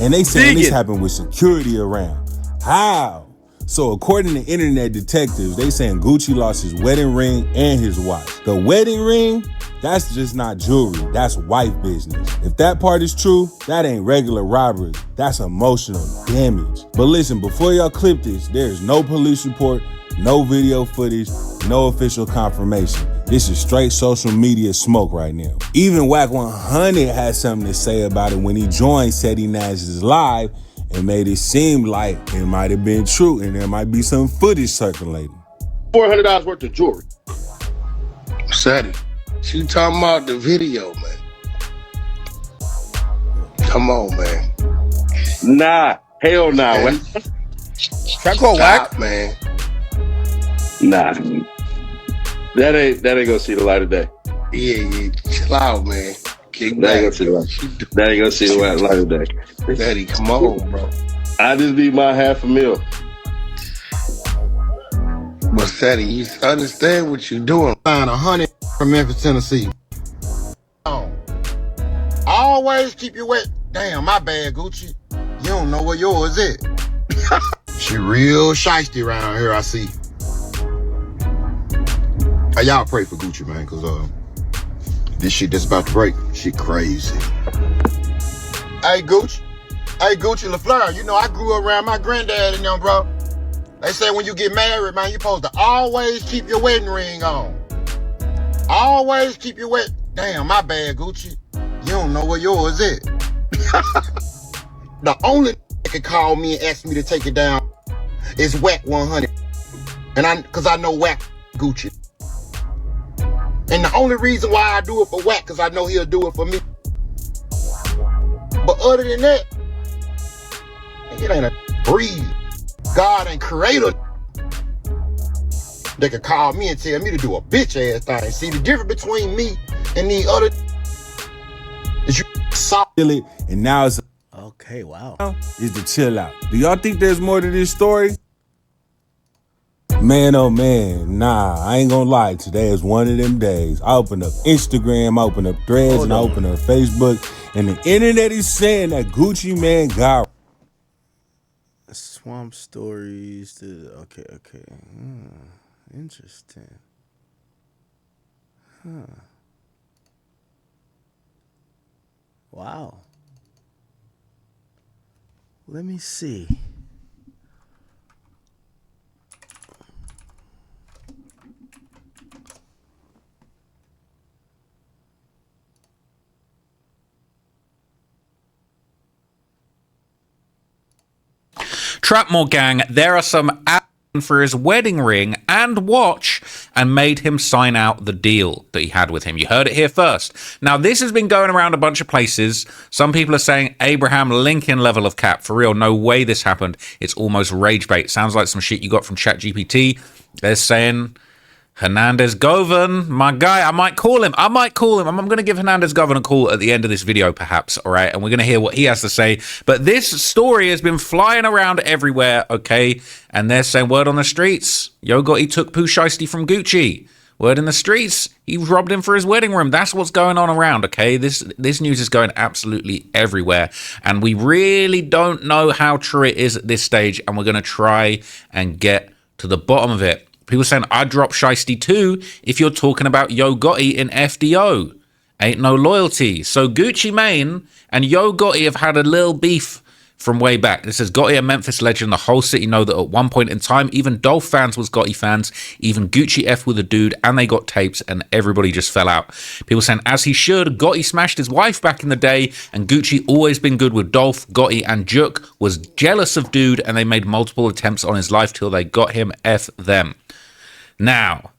And they saying this happened with security around. How? So according to internet detectives, they saying Gucci lost his wedding ring and his watch. The wedding ring, that's just not jewelry. That's wife business. If that part is true, that ain't regular robbery. That's emotional damage. But listen, before y'all clip this, there is no police report, no video footage, no official confirmation. This is straight social media smoke right now. Even Wack 100 had something to say about it when he joined Seti Nash's live and made it seem like it might have been true and there might be some footage circulating. $400 worth of jewelry. Seti, she talking about the video, man. Come on, man. Nah, hell nah. Man. Try to call Wack, man. Nah, that ain't gonna see the light of day. Yeah, chill out, man. Kick That back. ain't gonna see the light of day. Daddy, come on, bro. I just need my $500,000. But Seti, you understand what you're doing. Find 100 from Memphis, Tennessee. Always keep your wet. Damn, my bad, Gucci. You don't know where yours is. She real shiesty around here, I see. Hey, y'all pray for Gucci, man, because this shit that's about to break, shit crazy. Hey, Gucci. Hey, Gucci LaFleur, you know I grew up around my granddad and them, bro. They say when you get married, man, you're supposed to always keep your wedding ring on. Always keep your Damn, my bad, Gucci. You don't know where yours is. The only that can call me and ask me to take it down is Wack 100. And cause I know Wack Gucci. And the only reason why I do it for Wack, cause I know he'll do it for me. But other than that, it ain't a breathe, God and creator, they could call me and tell me to do a bitch ass thing. See, the difference between me and the other is you soft. And now it's okay. Wow. Is to chill out. Do y'all think there's more to this story? Man, oh man, nah, I ain't gonna lie. Today is one of them days. I open up Instagram, I open up Threads, and I open up Facebook, and the internet is saying that Gucci Mane got Swamp stories. Okay. Interesting. Huh. Wow. Let me see. Trapmore gang, there are some ads for his wedding ring and watch and made him sign out the deal that he had with him. You heard it here first. Now, this has been going around a bunch of places. Some people are saying Abraham Lincoln level of cap. For real, no way this happened. It's almost rage bait. Sounds like some shit you got from ChatGPT. They're saying Hernandez Govan, my guy, I might call him. I'm going to give Hernandez Govan a call at the end of this video, perhaps, all right? And we're going to hear what he has to say. But this story has been flying around everywhere, okay? And they're saying, word on the streets, Yo Gotti took Pooh Shiesty from Gucci. Word in the streets, he robbed him for his wedding ring. That's what's going on around, okay? This news is going absolutely everywhere. And we really don't know how true it is at this stage. And we're going to try and get to the bottom of it. People saying, I'd drop Shiesty too if you're talking about Yo Gotti in FDO. Ain't no loyalty. So Gucci Mane and Yo Gotti have had a little beef from way back. This is Gotti, a Memphis legend. The whole city know that at one point in time, even Dolph fans was Gotti fans. Even Gucci F with a dude, and they got tapes, and everybody just fell out. People saying, as he should, Gotti smashed his wife back in the day, and Gucci always been good with Dolph. Gotti and Juk was jealous of dude, and they made multiple attempts on his life till they got him. F them. Now,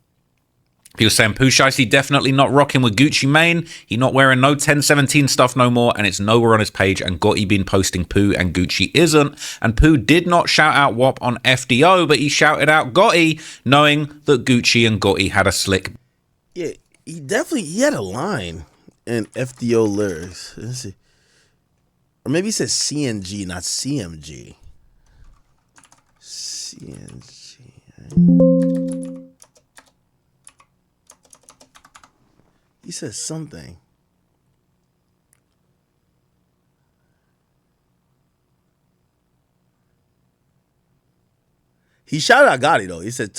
people saying Pooh Shiesty definitely not rocking with Gucci Mane. He not wearing no 1017 stuff no more, and it's nowhere on his page. And Gotti been posting Pooh, and Gucci isn't. And Pooh did not shout out WAP on FDO, but he shouted out Gotti, knowing that Gucci and Gotti had a slick. Yeah, he had a line in FDO lyrics. Let's see, or maybe he said CNG, not CMG. CNG. He says something. He shouted out Gotti though. He said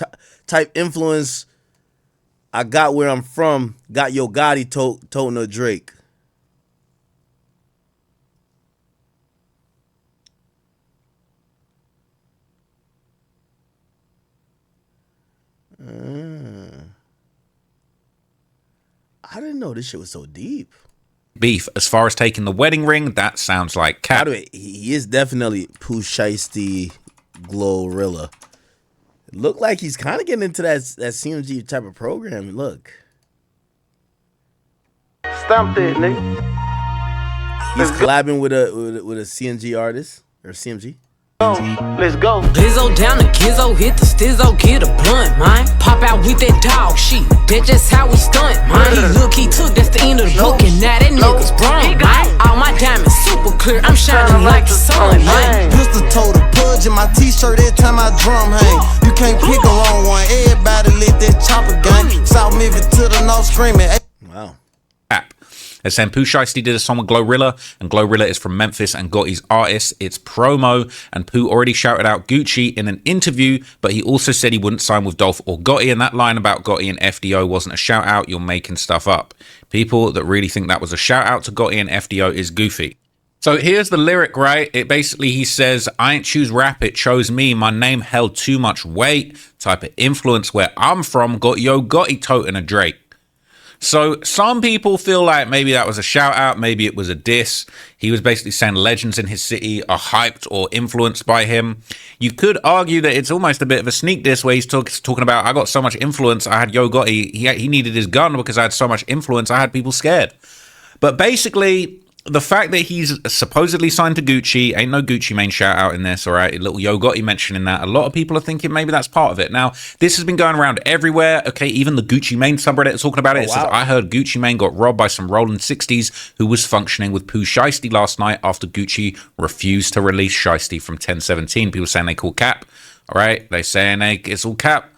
type influence. I got where I'm from. Got Yo Gotti toting a Drake. I didn't know this shit was so deep. Beef. As far as taking the wedding ring, that sounds like cat. By the way, he is definitely Pooh Shiesty Glorilla. Look like he's kind of getting into that CMG type of program. Look. Stump it, nigga. He's collabing with a CMG artist or CMG. Let's go. Blizzo down to Gizzo, hit the stizzo, get a blunt, man. Pop out with that dog shit, that's just how we stunt, man. He look, he took, that's the end of the book, and now that nigga's brung, man. All my diamonds super clear, I'm shining like the sun, man. Pistol toe the pudge in my t-shirt every time I drum hang. You can't pick a wrong one, everybody lit that chopper gang. South Memphis to the north screaming. Wow. They're saying Pooh Shiesty did a song with Glorilla, and Glorilla is from Memphis and Gotti's artist. It's promo, and Pooh already shouted out Gucci in an interview, but he also said he wouldn't sign with Dolph or Gotti, and that line about Gotti and FDO wasn't a shout out. You're making stuff up. People that really think that was a shout out to Gotti and FDO is goofy. So here's the lyric, right? It basically, he says, I ain't choose rap, it chose me. My name held too much weight. Type of influence where I'm from, got Yo Gotti toting a Drake. So some people feel like maybe that was a shout out, maybe it was a diss. He was basically saying legends in his city are hyped or influenced by him. You could argue that it's almost a bit of a sneak diss where he's talking about, I got so much influence, I had Yo Gotti, he needed his gun because I had so much influence, I had people scared. But basically, the fact that he's supposedly signed to Gucci, ain't no Gucci Mane shout out in this, all right? Little Yo Gotti mentioning that. A lot of people are thinking maybe that's part of it. Now, this has been going around everywhere. Okay, even the Gucci Mane subreddit is talking about it. It says, I heard Gucci Mane got robbed by some rolling 60s who was functioning with Pooh Shiesty last night after Gucci refused to release Shiesty from 1017. People saying they call cap, all right? They saying it's all cap.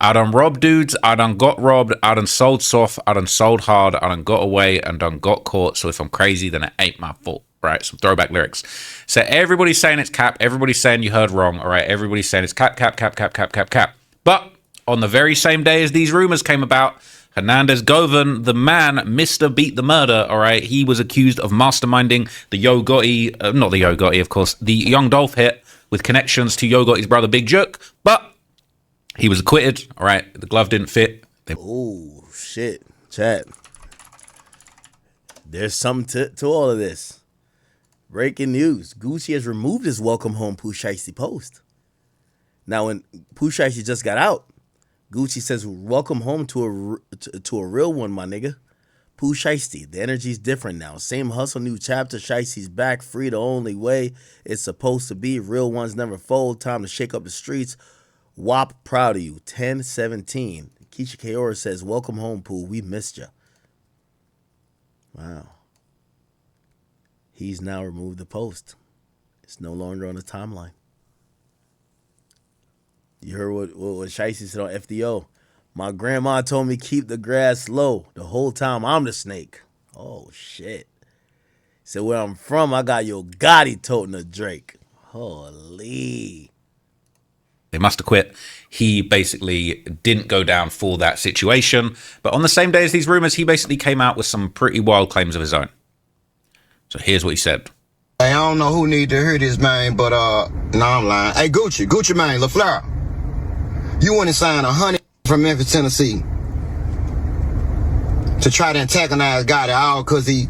I done robbed dudes, I done got robbed, I done sold soft, I done sold hard, I done got away and done got caught. So if I'm crazy, then it ain't my fault, right? Some throwback lyrics. So everybody's saying it's cap, everybody's saying you heard wrong, all right? Everybody's saying it's cap, cap, cap, cap, cap, cap, cap. But on the very same day as these rumors came about, Hernandez Govan, the man, Mr. Beat the Murder, all right? He was accused of masterminding the Yo Gotti, not the Yo Gotti, of course, the Young Dolph hit with connections to Yo Gotti's brother, Big Jerk, but he was acquitted, all right? The glove didn't fit. Oh, shit. Chat. There's something to all of this. Breaking news. Gucci has removed his welcome home Pooh Shiesty post. Now, when Pooh Shiesty just got out, Gucci says, welcome home to a real one, my nigga. Pooh Shiesty. The energy's different now. Same hustle, new chapter. Shiesty's back. Free the only way it's supposed to be. Real ones never fold. Time to shake up the streets. WAP, proud of you. 1017. Keisha Kaora says, welcome home, Pooh. We missed you. Wow. He's now removed the post. It's no longer on the timeline. You heard what Shiesty said on FDO. My grandma told me keep the grass low. The whole time I'm the snake. Oh, shit. He said, where I'm from, I got Yo Gotti toting a Drake. Holy. They must have quit. He basically didn't go down for that situation. But on the same day as these rumors, he basically came out with some pretty wild claims of his own. So here's what he said. Hey, I don't know who need to hear this, man, but, no, I'm lying. Hey, Gucci Mane, LaFleur, you went and signed 100 from Memphis, Tennessee to try to antagonize Gotti all because he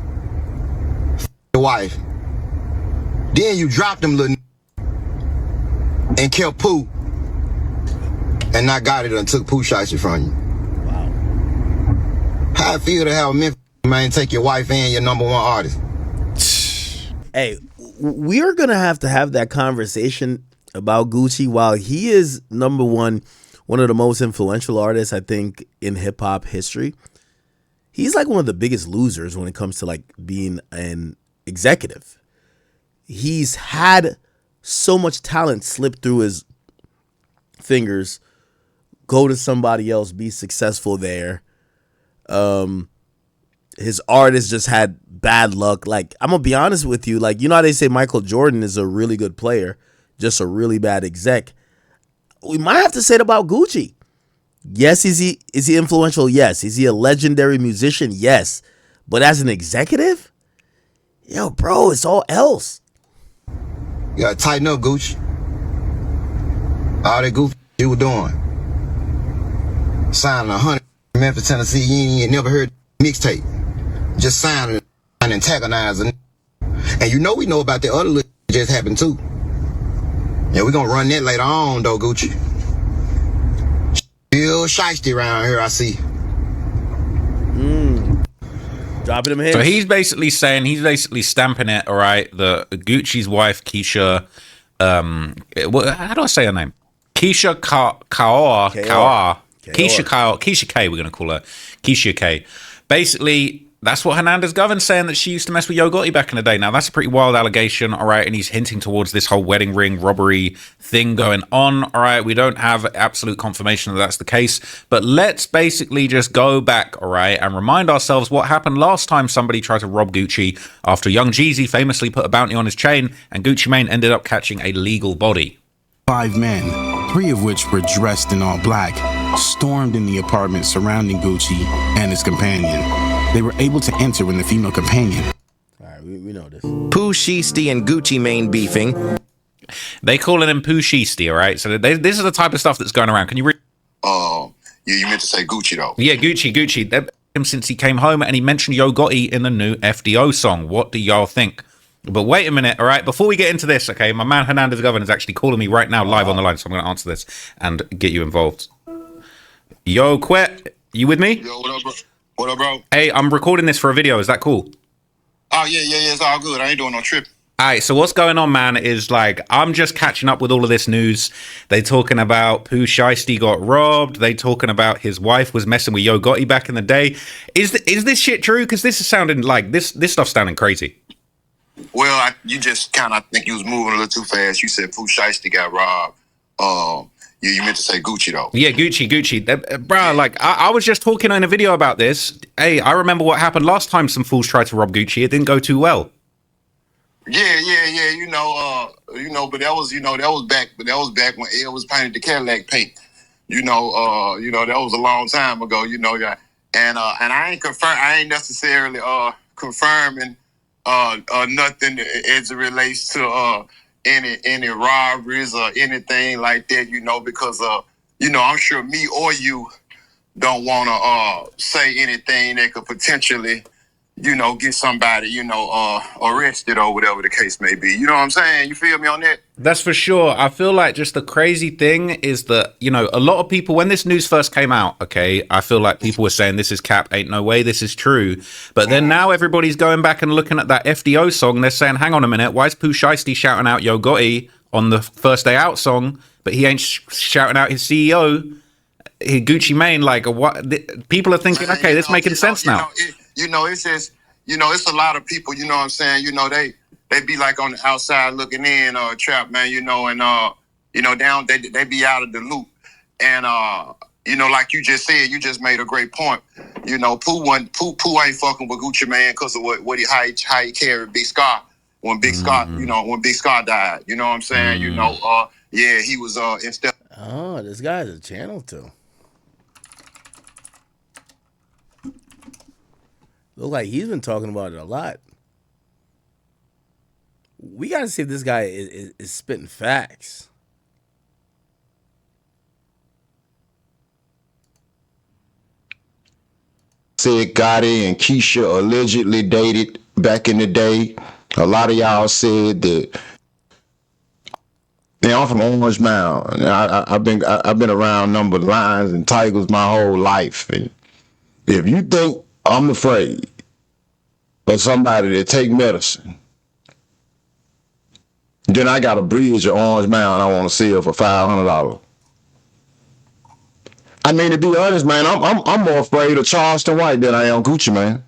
the wife. Then you dropped him, little and killed Pooh. And not Gotti done took Pooh Shiesty from you. Wow. How I feel to have a Memphis man take your wife and your #1 artist? Hey, we are going to have that conversation about Gucci. While he is #1, one of the most influential artists, I think, in hip-hop history, he's like one of the biggest losers when it comes to like being an executive. He's had so much talent slip through his fingers, go to somebody else, be successful there. His artists just had bad luck. Like, I'm gonna be honest with you, like, you know how they say Michael Jordan is a really good player, just a really bad exec? We might have to say it about Gucci. Yes, is he influential? Yes. Is he a legendary musician? Yes. But as an executive, yo, bro, it's all else. You gotta tighten up, Gucci. All that goofy you were doing. Signing 100 Memphis, Tennessee, you ain't never heard mixtape. Just signing and antagonizing. And you know we know about the other little just happened too. Yeah, we're gonna run that later on though, Gucci. Real shiesty around here, I see. Dropping him here. So he's basically stamping it, all right, the Gucci's wife, Keisha, how do I say her name? Keisha Kaora. Keisha K, we're going to call her. Keisha K. Basically, that's what Hernandez Govan's saying, that she used to mess with Yo Gotti back in the day. Now, that's a pretty wild allegation, all right, and he's hinting towards this whole wedding ring robbery thing going on, all right? We don't have absolute confirmation that that's the case, but let's basically just go back, all right, and remind ourselves what happened last time somebody tried to rob Gucci after Young Jeezy famously put a bounty on his chain, and Gucci Mane ended up catching a legal body. 5 men, 3 of which were dressed in all black, stormed in the apartment surrounding Gucci and his companion. They were able to enter when the female companion. All right, we know this. Pooh Shiesty and Gucci Mane beefing. They calling him Pooh Shiesty, all right? So this is the type of stuff that's going around. Can you read? You meant to say Gucci though. Yeah, Gucci. They've him since he came home, and he mentioned Yo Gotti in the new FDO song. What do y'all think? But wait a minute, all right? Before we get into this, okay, my man Hernandez Govan is actually calling me right now live on the line, so I'm going to answer this and get you involved. Yo, Quet, you with me? Yo, what up, bro? What up, bro? Hey, I'm recording this for a video. Is that cool? Oh yeah, it's all good. I ain't doing no tripping. All right, so what's going on, man, is like, I'm just catching up with all of this news. They talking about Pooh Shiesty got robbed. They talking about his wife was messing with Yo Gotti back in the day. Is this shit true? Because this is sounding like, this stuff's sounding crazy. Well, you just kind of think you was moving a little too fast. You said Pooh Shiesty got robbed. You meant to say Gucci, though. Yeah, Gucci. Bro, like, I was just talking in a video about this. Hey, I remember what happened last time some fools tried to rob Gucci. It didn't go too well. Yeah. But that was back when Ed was painted the Cadillac paint. That was a long time ago. Yeah. And I ain't necessarily confirming nothing as it relates to any robberies or anything like that. Because I'm sure me or you don't want to say anything that could potentially get somebody, arrested or whatever the case may be. You know what I'm saying? You feel me on that? That's for sure. I feel like just the crazy thing is that, a lot of people, when this news first came out, okay, I feel like people were saying this is cap, ain't no way this is true. But then now everybody's going back and looking at that FDO song. They're saying, hang on a minute, why is Pooh Shiesty shouting out Yo Gotti on the First Day Out song, but he ain't shouting out his CEO, Gucci Mane? Like, what? People are thinking, okay, this making sense now. It's just, it's a lot of people, you know what I'm saying? They be like on the outside looking in, trap, man, down, they be out of the loop. And, like you just said, you just made a great point. Pooh ain't fucking with Gucci Mane because of how he carried Big Scar when Big Scar, when Big Scar died. You know what I'm saying? He was, instead. Oh, this guy has a channel too. Look like he's been talking about it a lot. We got to see if this guy is spitting facts. Said Gotti and Keisha allegedly dated back in the day. A lot of y'all said that. Yeah, I'm from Orange Mound. I've been around number lions and tigers my whole life. And if you think I'm afraid of somebody that take medicine, then I got a bridge at Orange Mound I want to sell for $500. I mean, to be honest, man, I'm more afraid of Charleston White than I am Gucci, man.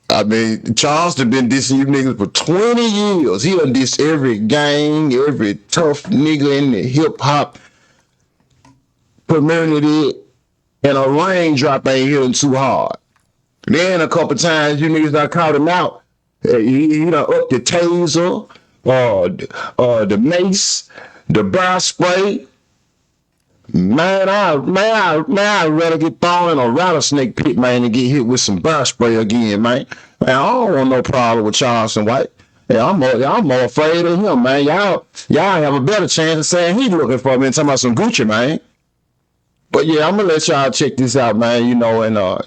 I mean, Charleston been dissing you niggas for 20 years. He done diss every gang, every tough nigga in the hip hop community, and a raindrop ain't hitting too hard. Then a couple times you niggas done caught him out. He done up the taser, the mace, the bar spray. Man, I'd rather get thrown in a rattlesnake pit, man, and get hit with some bar spray again, man. Man, I don't want no problem with Charleston White. Yeah, I'm more afraid of him, man. Y'all have a better chance of saying he looking for me and talking about some Gucci, man. But yeah, I'm gonna let y'all check this out, man. And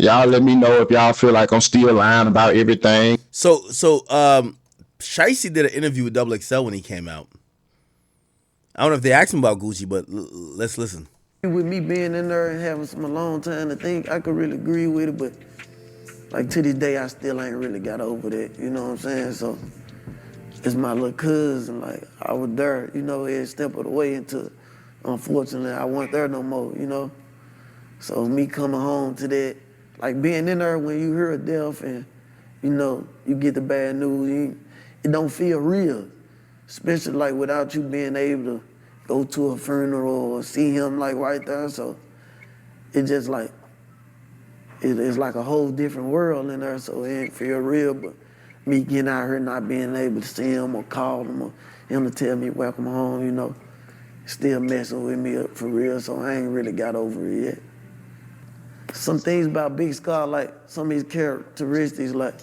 y'all let me know if y'all feel like I'm still lying about everything. So Shiesty did an interview with XXL when he came out. I don't know if they asked him about Gucci, but let's listen. With me being in there and having some alone time to think, I could really agree with it, but like to this day, I still ain't really got over that. You know what I'm saying? So it's my little cousin. Like I was there, every step of the way until, unfortunately, I wasn't there no more. So me coming home to that, like being in there when you hear a death and you get the bad news, it don't feel real. Especially like without you being able to go to a funeral or see him like right there. So it just like, it's like a whole different world in there. So it ain't feel real, but me getting out here not being able to see him or call him or him to tell me welcome home, still messing with me up for real. So I ain't really got over it yet. Some things about Big Scar, like some of his characteristics, like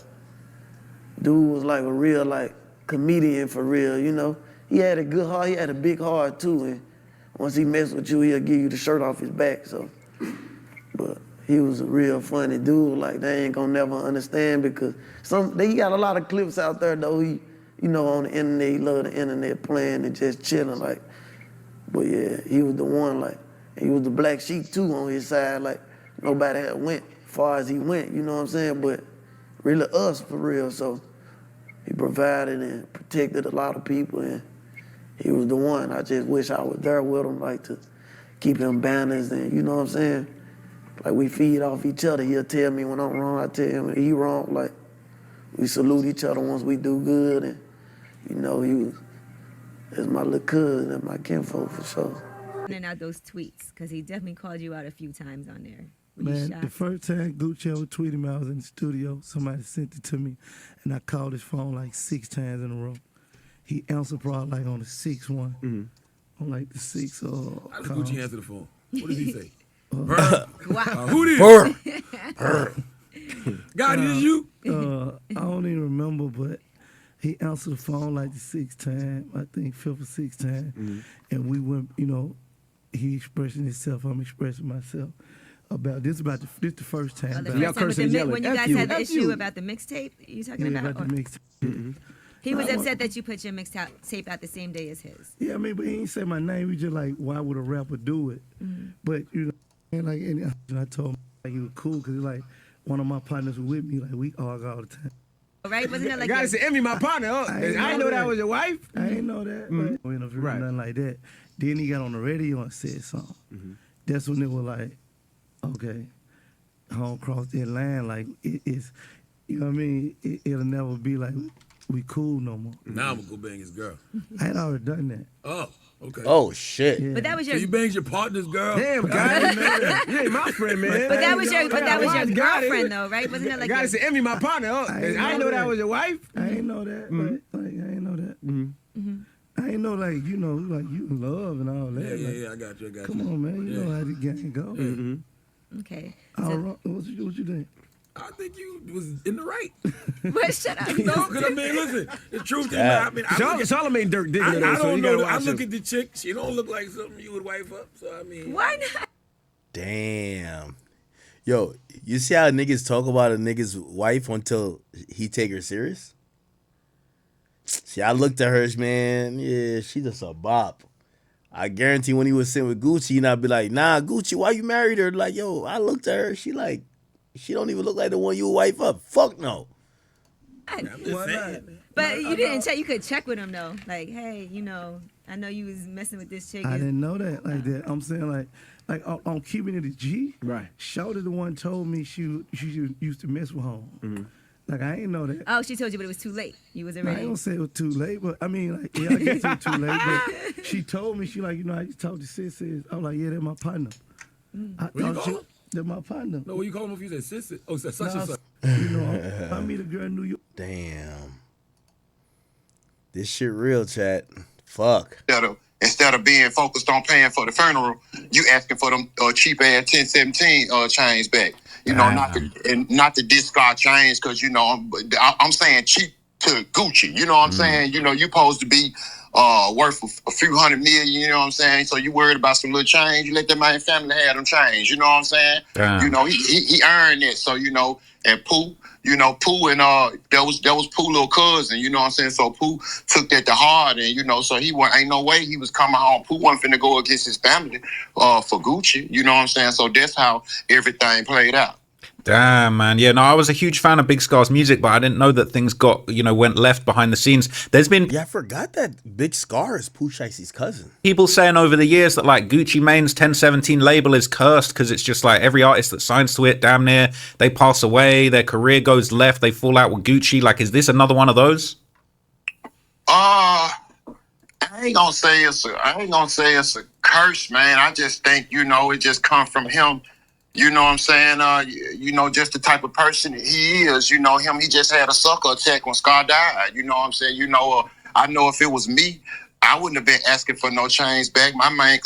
dude was like a real like comedian for real, He had a good heart, he had a big heart too, and once he messed with you, he'll give you the shirt off his back, so. But he was a real funny dude, like they ain't gonna never understand because he got a lot of clips out there though, he, on the internet, he love the internet playing and just chilling, like. But yeah, he was the one, like, he was the black sheep too on his side, like nobody had went far as he went, you know what I'm saying? But really us for real. So he provided and protected a lot of people, and he was the one. I just wish I was there with him, like to keep him balanced, and you know what I'm saying? Like we feed off each other. He'll tell me when I'm wrong, I tell him when he wrong. Like we salute each other once we do good, and you know, that's my little cousin and my kinfolk for sure. And out those tweets, because he definitely called you out a few times on there. Man, the first time Gucci ever tweeted me, I was in the studio. Somebody sent it to me, and I called his phone like 6 times in a row. He answered probably like on the 6th one. On like the 6th. How did Gucci answer the phone? What did he say? Wow. Who did? God, is you? I don't even remember, but he answered the phone like the 6th time, I think 5th or 6th time. And we went, you know, he expressing himself, I'm expressing myself. About this the first time. When you guys had the issue about the mixtape, you talking about? The mixtape. He was upset that you put your mixtape out the same day as his. Yeah, I mean, but he ain't say my name. He just like, why would a rapper do it? But you know, and I told him like he was cool because like one of my partners was with me. Like we argue all the time. Right? Wasn't it like guys say, Emmy, my partner. I didn't know that was your wife. I didn't know that. But interview nothing like that. Then he got on the radio and said something. That's when it was like, okay, I don't cross that line. Like it's, you know what I mean? It'll never be like we cool no more. Now I'm gonna go bang his girl. I had already done that. Oh, okay. Oh shit. Yeah. But that was your. So you banged your partner's girl? Damn, guy. You ain't my friend, man. But that was your girlfriend though, right? Wasn't it like? Guy said, Emmy, my partner. I didn't know that was your wife. I ain't know that. But like I ain't know that. I ain't know like you know like you in love and all that. Yeah, I got you. Come on, man. You know how the game go. Okay. What you think? I think you was in the right. But shut up. No, because I mean, listen, the truth is, I mean, Charlamagne Dirk digging I don't know. I look at the chick. She don't look like something you would wife up. So I mean, why not? Damn. Yo, you see how niggas talk about a nigga's wife until he take her serious? See, I looked at her, man. Yeah, she just a bop. I guarantee when he was sitting with Gucci, you know, I'd be like, nah, Gucci, why you married her? Like, yo, I looked at her. She don't even look like the one you wife up. Fuck no. But you didn't check. You could check with him though. Like, hey, you know, I know you was messing with this chick. I didn't know that like that. I'm saying like on keeping it a G. Right. Shawty the one told me she used to mess with home. Like I ain't know that. Oh, she told you, but it was too late. You was already. I don't say it was too late, but I mean, like, yeah, I guess it was too late. But she told me, she like, you know, I used to talk to sis. I was like, yeah, they're my partner. I thought they're my partner. No, what you call them if you say sis? Oh, such and such. You know, I meet a girl in New York. Damn. This shit real, chat. Fuck. Instead of being focused on paying for the funeral, you asking for them cheap ass 1017 chains back. You know, not the discard chains, because you know I'm saying cheap to Gucci. You know what I'm saying? You know, you supposed to be worth a few $100 million. You know what I'm saying? So you worried about some little change? You let that man family have them change. You know what I'm saying? You know, he earned it. So you know, and Pooh. You know, Pooh and that was Pooh little cousin, you know what I'm saying? So Pooh took that to heart, and you know, so ain't no way he was coming home. Pooh wasn't finna go against his family for Gucci, you know what I'm saying? So that's how everything played out. Damn, man. Yeah, no, I was a huge fan of Big Scar's music, but I didn't know that things went left behind the scenes. There's been... Yeah, I forgot that Big Scar is Pooh Shiesty's cousin. People saying over the years that, like, Gucci Mane's 1017 label is cursed because it's just, like, every artist that signs to it, damn near, they pass away, their career goes left, they fall out with Gucci. Like, is this another one of those? I ain't gonna say it's a curse, man. I just think, you know, it just come from him. You know what I'm saying? You know, just the type of person he is. You know him. He just had a sucker attack when Scar died. You know what I'm saying? You know, I know if it was me, I wouldn't have been asking for no change back. My main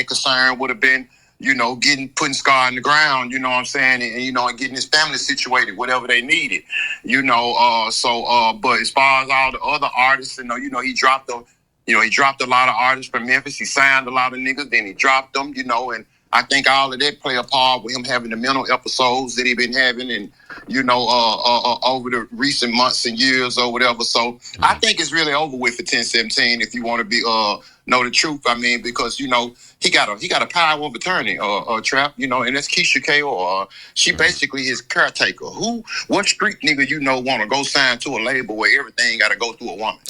concern would have been, you know, putting Scar in the ground. You know what I'm saying? And you know, and getting his family situated, whatever they needed. You know, but as far as all the other artists, you know, he dropped a lot of artists from Memphis. He signed a lot of niggas, then he dropped them. You know, and I think all of that play a part with him having the mental episodes that he been having, and over the recent months and years or whatever. So I think it's really over with for 1017. If you want to be know the truth, I mean, because he got a power of attorney, Trap, and that's Keisha K.O. She basically his caretaker. What street nigga want to go sign to a label where everything got to go through a woman?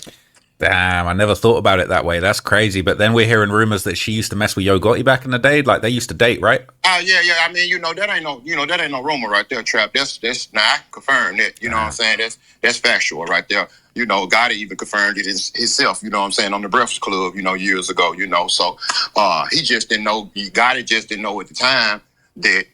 Damn, I never thought about it that way. That's crazy. But then we're hearing rumors that she used to mess with Yo Gotti back in the day. Like they used to date, right? Yeah. I mean, that ain't no rumor right there, Trap. That's I can confirm that. You know what I'm saying? That's factual right there. Gotti even confirmed it himself. You know what I'm saying, on the Breakfast Club. Years ago. So he just didn't know. Gotti just didn't know at the time that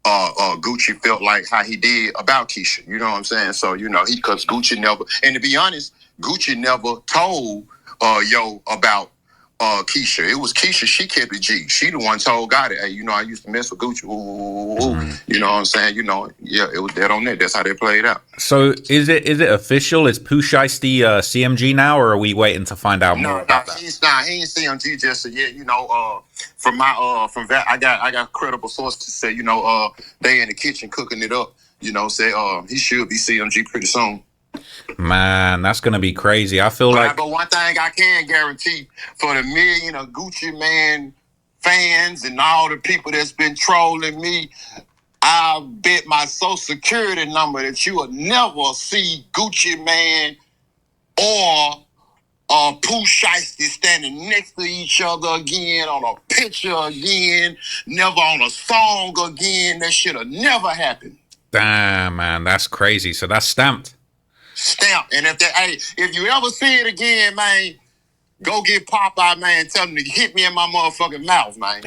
Gucci felt like how he did about Keisha. You know what I'm saying? So because Gucci never, and to be honest, Gucci never told Yo about Keisha. It was Keisha. She kept it G. She the one told Gotti, hey, I used to mess with Gucci. You know what I'm saying? Yeah, it was dead on that. That's how they played out. So is it official? Is Pooh Shiesty CMG now, or are we waiting to find out more about that? He ain't CMG just yet. From that, I got credible sources to say, they in the kitchen cooking it up. Say he should be CMG pretty soon. Man, that's gonna be crazy. I feel like. But one thing I can guarantee for the million of Gucci Man fans and all the people that's been trolling me, I bet my social security number that you will never see Gucci Man or Pooh Shiesty standing next to each other again, on a picture again, never on a song again. That shit'll never happen. Damn, man, that's crazy. So that's stamped. Stamped. And if you ever see it again, man, go get Popeye, man. Tell him to hit me in my motherfucking mouth, man.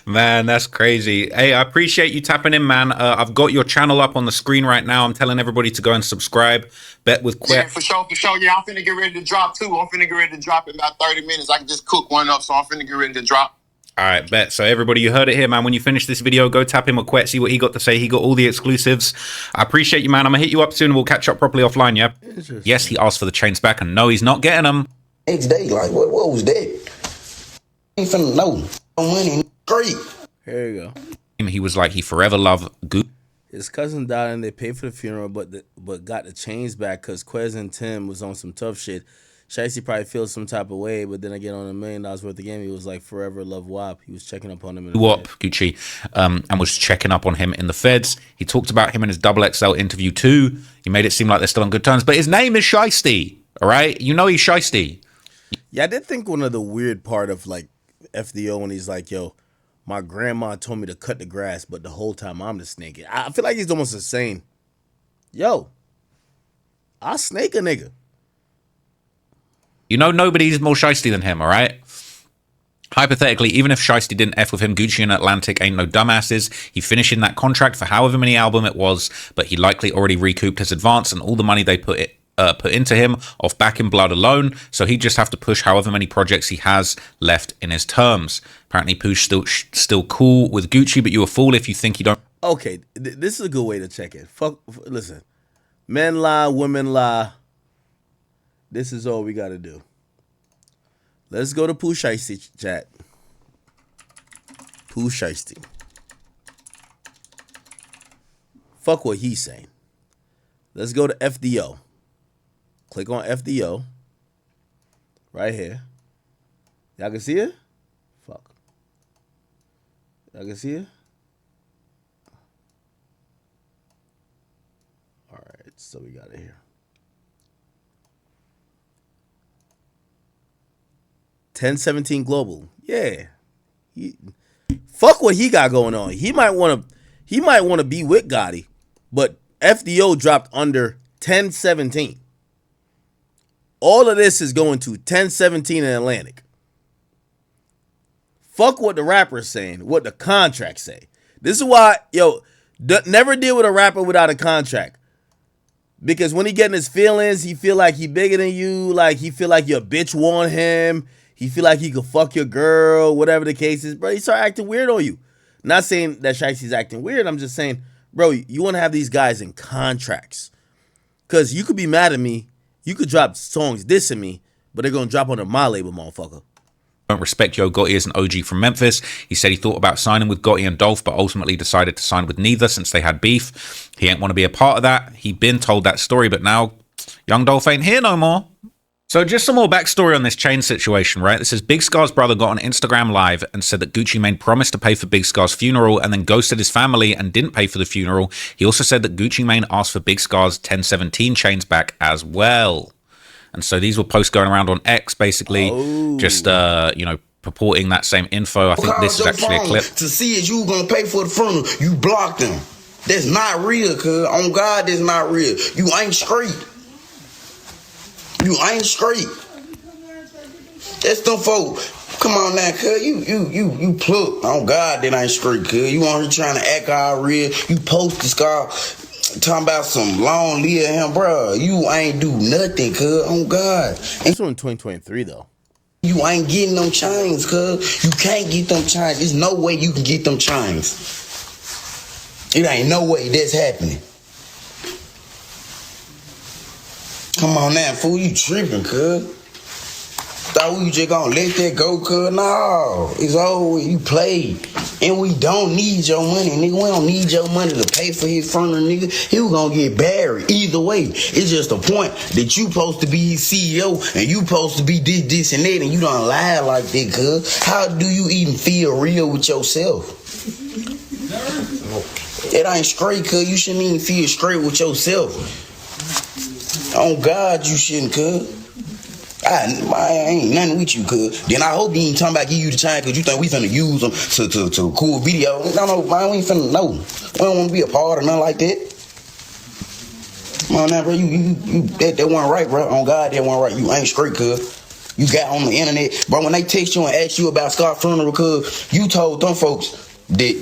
Man, that's crazy. Hey, I appreciate you tapping in, man. I've got your channel up on the screen right now. I'm telling everybody to go and subscribe. Bet with Quet. Yeah, for sure. Yeah, I'm finna get ready to drop too. I'm finna get ready to drop in about 30 minutes. I can just cook one up, so I'm finna get ready to drop. All right, bet. So everybody, you heard it here, man. When you finish this video, go tap him with Quet, see what he got to say. He got all the exclusives. I appreciate you, man. I'm going to hit you up soon. We'll catch up properly offline, yeah? Yes, he asked for the chains back, and no, he's not getting them. Next day, like, what was that? Ain't finna know. No money, great. Here you go. He was like, he forever loved Gucci. His cousin died and they paid for the funeral, but got the chains back because Quez and Tim was on some tough shit. Shiesty probably feels some type of way, but then again, on $1 million worth of game, he was like forever love WAP. He was checking up on him in the WAP, Gucci, and was checking up on him in the feds. He talked about him in his XXL interview too. He made it seem like they're still on good terms, but his name is Shiesty, all right? You know he's Shiesty. Yeah, I did think one of the weird part of like FDO when he's like, yo, my grandma told me to cut the grass, but the whole time I'm the snake. I feel like he's almost saying, yo, I'll snake a nigga. You know nobody's more Shiesty than him, all right? Hypothetically, even if Shiesty didn't F with him, Gucci and Atlantic ain't no dumbasses. He finished in that contract for however many album it was, but he likely already recouped his advance and all the money they put into him off Back in Blood alone, so he'd just have to push however many projects he has left in his terms. Apparently, Pooh's still cool with Gucci, but you're a fool if you think he don't... Okay, this is a good way to check it. Listen, men lie, women lie. This is all we got to do. Let's go to Pooh Shiesty chat. Pooh Shiesty. Fuck what he's saying. Let's go to FDO. Click on FDO. Right here. Y'all can see it? Fuck. Y'all can see it? Alright, so we got it here. 1017 Global. Yeah. Fuck what he got going on. He might want to be with Gotti, but FDO dropped under 1017. All of this is going to 1017 in Atlantic. Fuck what the rapper's saying, what the contracts say. This is why, never deal with a rapper without a contract. Because when he getting his feelings, he feel like he bigger than you, like he feel like your bitch want him. He feel like he could fuck your girl, whatever the case is, bro. He start acting weird on you. Not saying that Shiesty's acting weird. I'm just saying, bro, you want to have these guys in contracts. Because you could be mad at me. You could drop songs dissing me, but they're going to drop under my label, motherfucker. don't respect Yo Gotti as an OG from Memphis. He said he thought about signing with Gotti and Dolph, but ultimately decided to sign with neither since they had beef. He ain't want to be a part of that. He been told that story, but now young Dolph ain't here no more. So just some more backstory on this chain situation, right? This is Big Scar's brother got on Instagram Live and said that Gucci Mane promised to pay for Big Scar's funeral and then ghosted his family and didn't pay for the funeral. He also said that Gucci Mane asked for Big Scar's 1017 chains back as well. And so these were posts going around on X, basically, just, you know, purporting that same info. I think this is actually a clip. To see if you gonna pay for the funeral, you blocked them. That's not real, cuz. On God, that's not real. You ain't straight. You ain't straight. That's them folk. Come on now, cuz. You pluck. On God, that ain't straight, cuz. You on here trying to act all real. You post this guy talking about some long live him, bro. You ain't do nothing, cuz. On God. This one in 2023, though. You ain't getting them chains, cuz. You can't get them chains. There's no way you can get them chains. It ain't no way that's happening. Come on now, fool, you tripping, cuz. Thought we just gonna let that go, cuz. No, it's over. You played. And we don't need your money, nigga. We don't need your money to pay for his funeral, nigga. He was gonna get buried. Either way, it's just a point that you supposed to be his CEO and you supposed to be this, and that, and you don't lie like that, cuz. How do you even feel real with yourself? It ain't straight, cuz. You shouldn't even feel straight with yourself. On God, you shouldn't, cuz. I ain't nothing with you, cuz. Then I hope you ain't talking about give you the chain because you think we finna use them to cool video. No, man, we ain't finna know. We don't want to be a part of nothing like that. Come on now, bro. That wasn't right, bro. On God, that wasn't right. You ain't straight, cuz. You got on the internet. Bro, when they text you and ask you about Scar's funeral, cuz, you told them folks that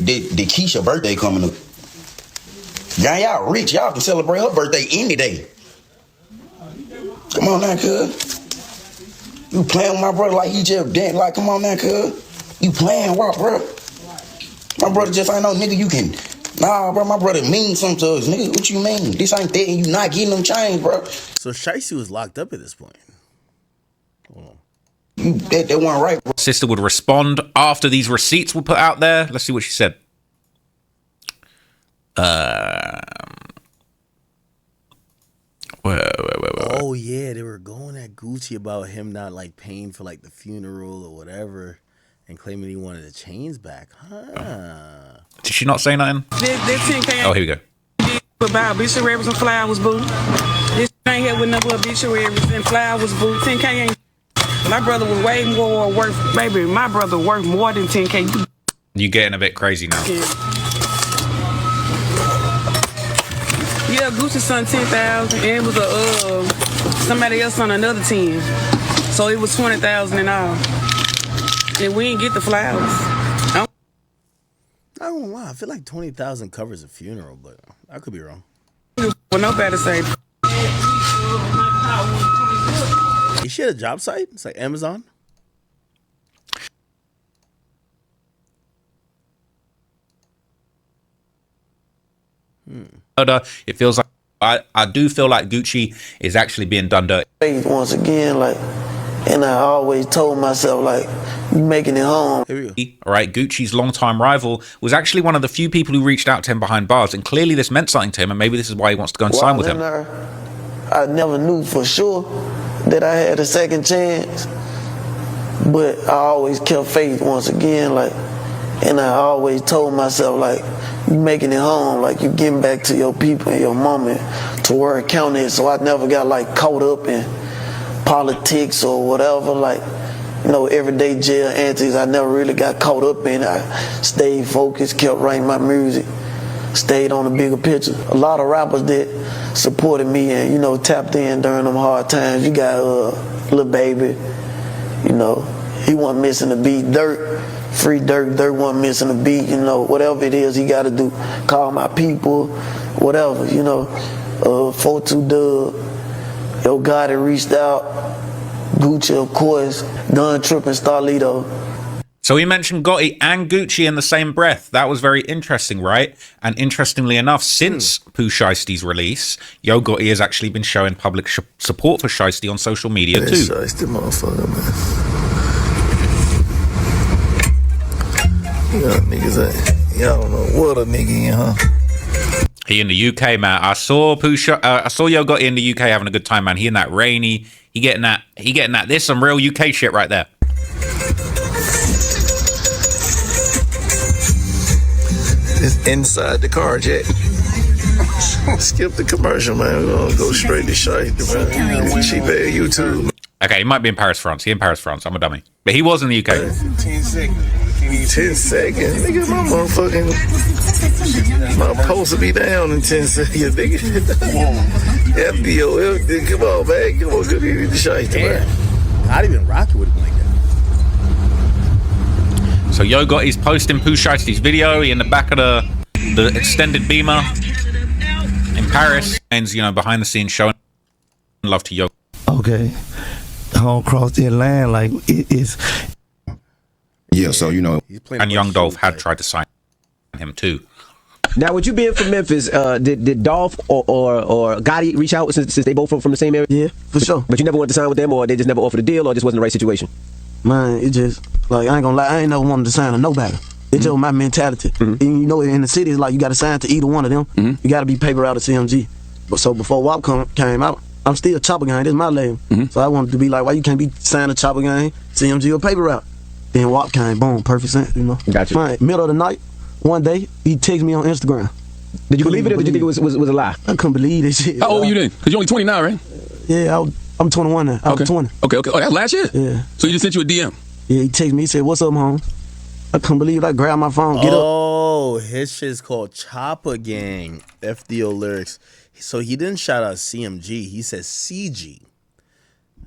Keisha's birthday coming up. Y'all rich. Y'all can celebrate her birthday any day. Come on now, cuz. You playing with my brother like he just dead. Like, come on now, cuz. You playing what, bro? My brother just ain't no nigga you can. Nah, bro, my brother mean something to us, nigga. What you mean? This ain't that and you not getting them chains, bro. So Shiesty was locked up at this point. That wasn't right, bro. Sister would respond after these receipts were put out there. Let's see what she said. Oh yeah, they were going at Gucci about him not like paying for like the funeral or whatever, and claiming he wanted the chains back. Huh? Did she not say nothing? Oh, here we go. About obituaries and flowers, boo. This ain't here with no obituaries and flowers, boo. 10K ain't. My brother was way more worth. Baby, my brother worth more than 10K. You getting a bit crazy now. Yeah, Gucci son 10,000, and it was somebody else on another 10, so it was 20,000 in all. And we didn't get the flowers. I don't know. I feel like 20,000 covers a funeral, but I could be wrong. Well, nobody say. Is she at a job site? It's like Amazon. It feels like I do feel like Gucci is actually being done dirty. Once again, like, and I always told myself, like, you making it home. All right, Gucci's longtime rival was actually one of the few people who reached out to him behind bars, and clearly this meant something to him, and maybe this is why he wants to go and sign with him. I never knew for sure that I had a second chance, but I always kept faith once again, like, and I always told myself, like, you making it home, like you getting back to your people and your mama to where it counted. So I never got like caught up in politics or whatever, like, you know, everyday jail antics. I never really got caught up in it. I stayed focused, kept writing my music, stayed on the bigger picture. A lot of rappers that supported me and, you know, tapped in during them hard times. You got Lil Baby, you know, he wasn't missing a beat. Dirt, free Dirt wasn't missing a beat, you know, whatever it is he got to do. Call my people, whatever, you know. 42 Dub, Yo Gotti reached out, Gucci, of course, Gun Trippin' Starlito. So he mentioned Gotti and Gucci in the same breath. That was very interesting, right? And interestingly enough, since Pooh Shiesty's release, Yo Gotti has actually been showing public support for Shiesty on social media too. Shiesty motherfucker, man. Yeah, niggas, y'all don't know what a nigga in, huh? He in the UK, man. I saw Yo Gotti in the UK having a good time, man. He in that rainy. He getting that. There's some real UK shit right there. It's inside the car, Jack. Skip the commercial, man. We're gonna go straight to shite, man. Cheap ass YouTube. Okay, he might be in Paris, France. He in Paris, France. I'm a dummy. But he was in the UK. 10 seconds. 10 seconds. Nigga, my motherfucking... My post will be down in 10 seconds, nigga. FDO, come on, man. Come on, go get the shite, man. Not even rock it with a blanket. So Yo Gotti's posting Pooh Shiesty's video. He in the back of the extended beamer in Paris. And, you know, behind the scenes showing love to Yo. Okay. I don't cross that line like it is. Yeah, so, you know. And Young Dolph had tried to sign him too. Now, with you being from Memphis, did Dolph or Gotti reach out since they both from the same area? Yeah, for sure. But you never wanted to sign with them, or they just never offered a deal, or just wasn't the right situation? Man, it just, like, I ain't gonna lie, I ain't never wanted to sign to nobody. It's just my mentality. And you know, in the city, it's like you gotta sign to either one of them. You gotta be paper out of CMG. But so before WAP came out, I'm still Chopper Gang, this is my label. So I wanted to be like, why you can't be signed to Chopper Gang, CMG, or paper route? Then WAP came, boom, perfect sense, you know. Gotcha. Man, middle of the night, one day, he texted me on Instagram. Did you believe it, or did you think it was a lie? I couldn't believe this shit. How old are you then? Because you're only 20 now, right? Yeah, I'm 21 now. I was 20. Okay. Oh, that's last year? Yeah. So he just sent you a DM? Yeah, he texted me, he said, what's up, home? I couldn't believe it. I grabbed my phone, get up. Oh, his shit's called Chopper Gang, FDO lyrics. So he didn't shout out CMG, he said CG.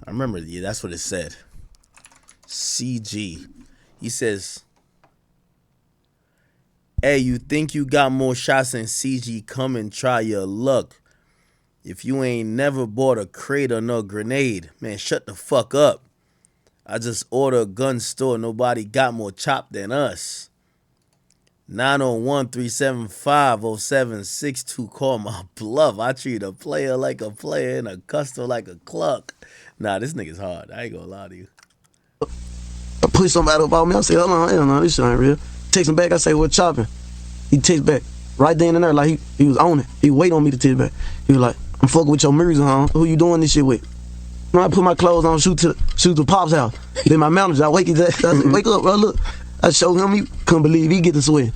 I remember, yeah, that's what it said. CG. He says, hey, you think you got more shots than CG? Come and try your luck. If you ain't never bought a crate or no grenade, man, shut the fuck up. I just ordered a gun store. Nobody got more chop than us. 901-375-0762. Call my bluff. I treat a player like a player and a customer like a cluck. Nah, this nigga's hard. I ain't gonna lie to you. I push somebody about me. I say, hold on, hell no, this shit ain't real. Text him back. I say, what chopping? He text back. Right then and there, like he was on it. He wait on me to text back. He was like, I'm fucking with your music, huh? Who you doing this shit with? When I put my clothes on, shoot to Pop's house. Then my manager, I wake his ass. I said, wake up, bro, look. I showed him, he couldn't believe he get the sweat.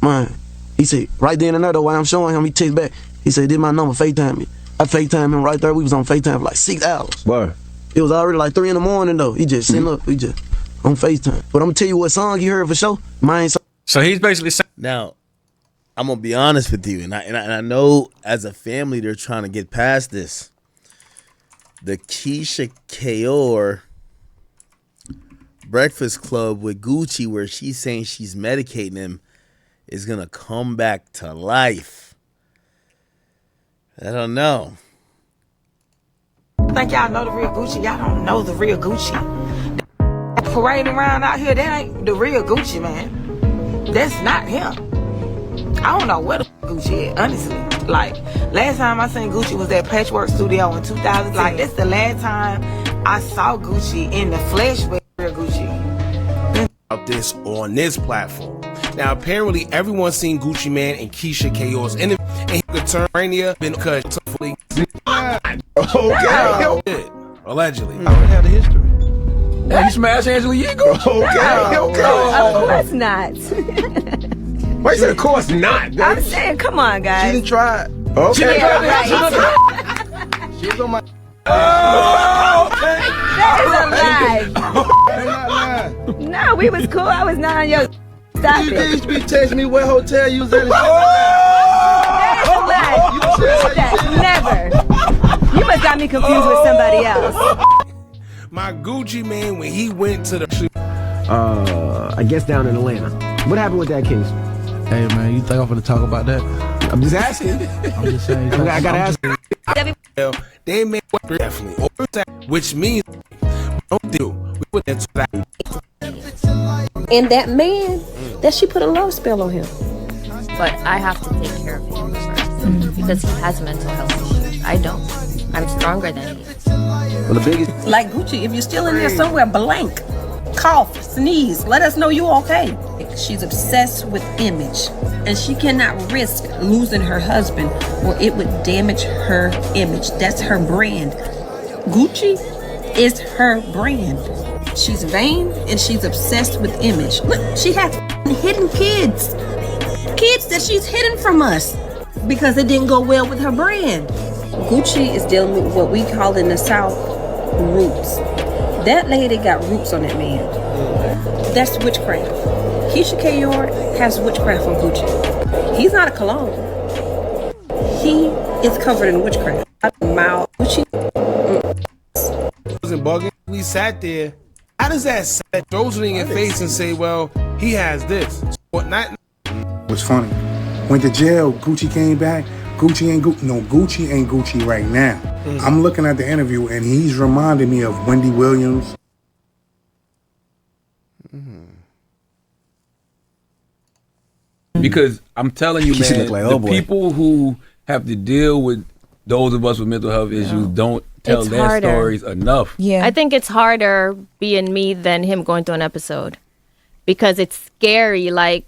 Man, he said, right then and there though, while I'm showing him, he text back. He said, this my number, FaceTime me. I FaceTime him right there. We was on FaceTime for like 6 hours. Word. It was already like 3 in the morning though. He just sitting up, he just on FaceTime. But I'm gonna tell you what song he heard for sure. Mine song. So he's basically saying, now, I'm gonna be honest with you, and I know as a family they're trying to get past this. The Keisha Kaur Breakfast Club with Gucci, where she's saying she's medicating him, is gonna come back to life. I don't know. Think y'all know the real Gucci? Y'all don't know the real Gucci. Parading around out here, that ain't the real Gucci, man. That's not him. I don't know where the Gucci is, honestly. Like, last time I seen Gucci was at Patchwork Studio in 2000. Like, that's the last time I saw Gucci in the flesh with real Gucci. About this on this platform. Now, apparently, everyone's seen Gucci Man and Keisha Kaur's interview, and he could turn Rainier been cut. Okay. Allegedly. I don't have the history. Hey, you smash Angela Yee, go. Of course not. Why you said of course not? I'm saying, come on, guys. She didn't try. Okay. Yeah, right. She was on my. That is a lie. No, we was cool. I was not on your. Stop You it. used to be texting me what hotel you was at. That is a lie. Never. You must got me confused with somebody else. My Gucci Man, when he went to the I guess down in Atlanta. What happened with that case? Hey man, you think I'm gonna talk about that? I'm just asking. I'm just saying. I gotta ask. They made definitely, which means don't do. We put that to that. And that man, that she put a love spell on him. But I have to take care of him first because he has mental health issues. I don't. I'm stronger than he is. Well, the biggest. Like Gucci, if you're still in there somewhere blank, cough, sneeze. Let us know you okay. She's obsessed with image, and she cannot risk losing her husband or it would damage her image. That's her brand. Gucci is her brand. She's vain and she's obsessed with image. Look, she has hidden kids. Kids that she's hidden from us because it didn't go well with her brand. Gucci is dealing with what we call in the South roots. That lady got roots on that man. That's witchcraft. Keisha Kayor has witchcraft on Gucci. He's not a cologne. He is covered in witchcraft. Mild Gucci. Wasn't bugging. We sat there. How does that set throws it in your face and say, well, he has this? What not? Was funny. Went to jail, Gucci came back. Gucci ain't Gucci right now. I'm looking at the interview and he's reminding me of Wendy Williams. Because I'm telling you, She man, look like the old boy. people who have to deal with those of us with mental health issues don't tell It's their harder. stories enough. I think it's harder being me than him going through an episode because it's scary. Like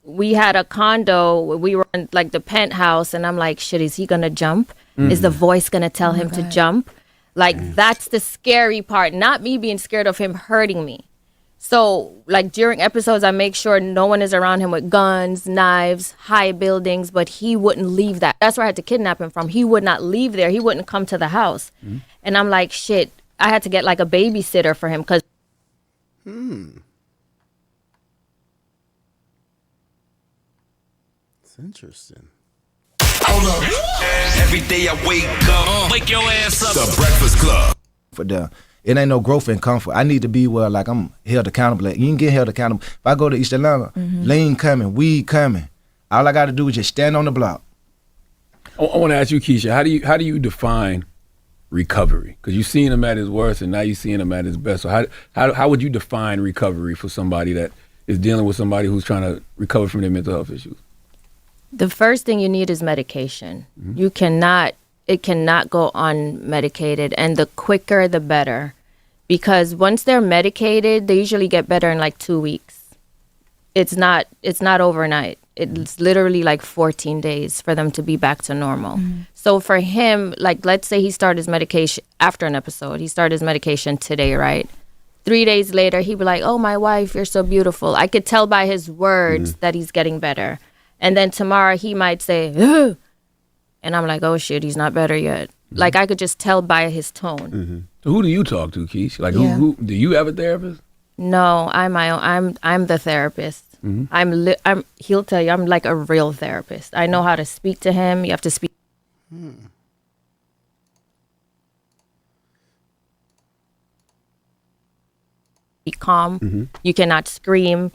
we had a condo, we were in like the penthouse, and I'm like, shit, is he gonna jump? Is the voice gonna tell him to jump? Like that's the scary part, not me being scared of him hurting me. So like during episodes, I make sure no one is around him with guns, knives, high buildings, but he wouldn't leave that. That's where I had to kidnap him from. He would not leave there. He wouldn't come to the house. And I'm like, shit, I had to get like a babysitter for him because It's interesting. Every day I wake up, wake your ass up. The Breakfast Club. For them. It ain't no growth and comfort. I need to be where like I'm held accountable. You can get held accountable. If I go to East Atlanta, lean coming, weed coming. All I got to do is just stand on the block. I want to ask you, Keisha, how do you define recovery? Because you've seen him at his worst, and now you're seeing him at his best. So how would you define recovery for somebody that is dealing with somebody who's trying to recover from their mental health issues? the first thing you need is medication. It cannot go unmedicated, and the quicker the better, because once they're medicated, they usually get better in like 2 weeks. It's not overnight. It's literally like 14 days for them to be back to normal. So for him, like, let's say he started his medication after an episode. He started his medication today, right? 3 days later, he'd be like, "Oh, my wife, you're so beautiful." I could tell by his words that he's getting better. And then tomorrow he might say, "Ugh." And I'm like, "Oh shit, he's not better yet." Like, I could just tell by his tone. So who do you talk to, Keish? Like, who do you have a therapist? No, I'm my own. I'm the therapist. He'll tell you I'm like a real therapist. I know how to speak to him. You have to speak. Be calm. You cannot scream.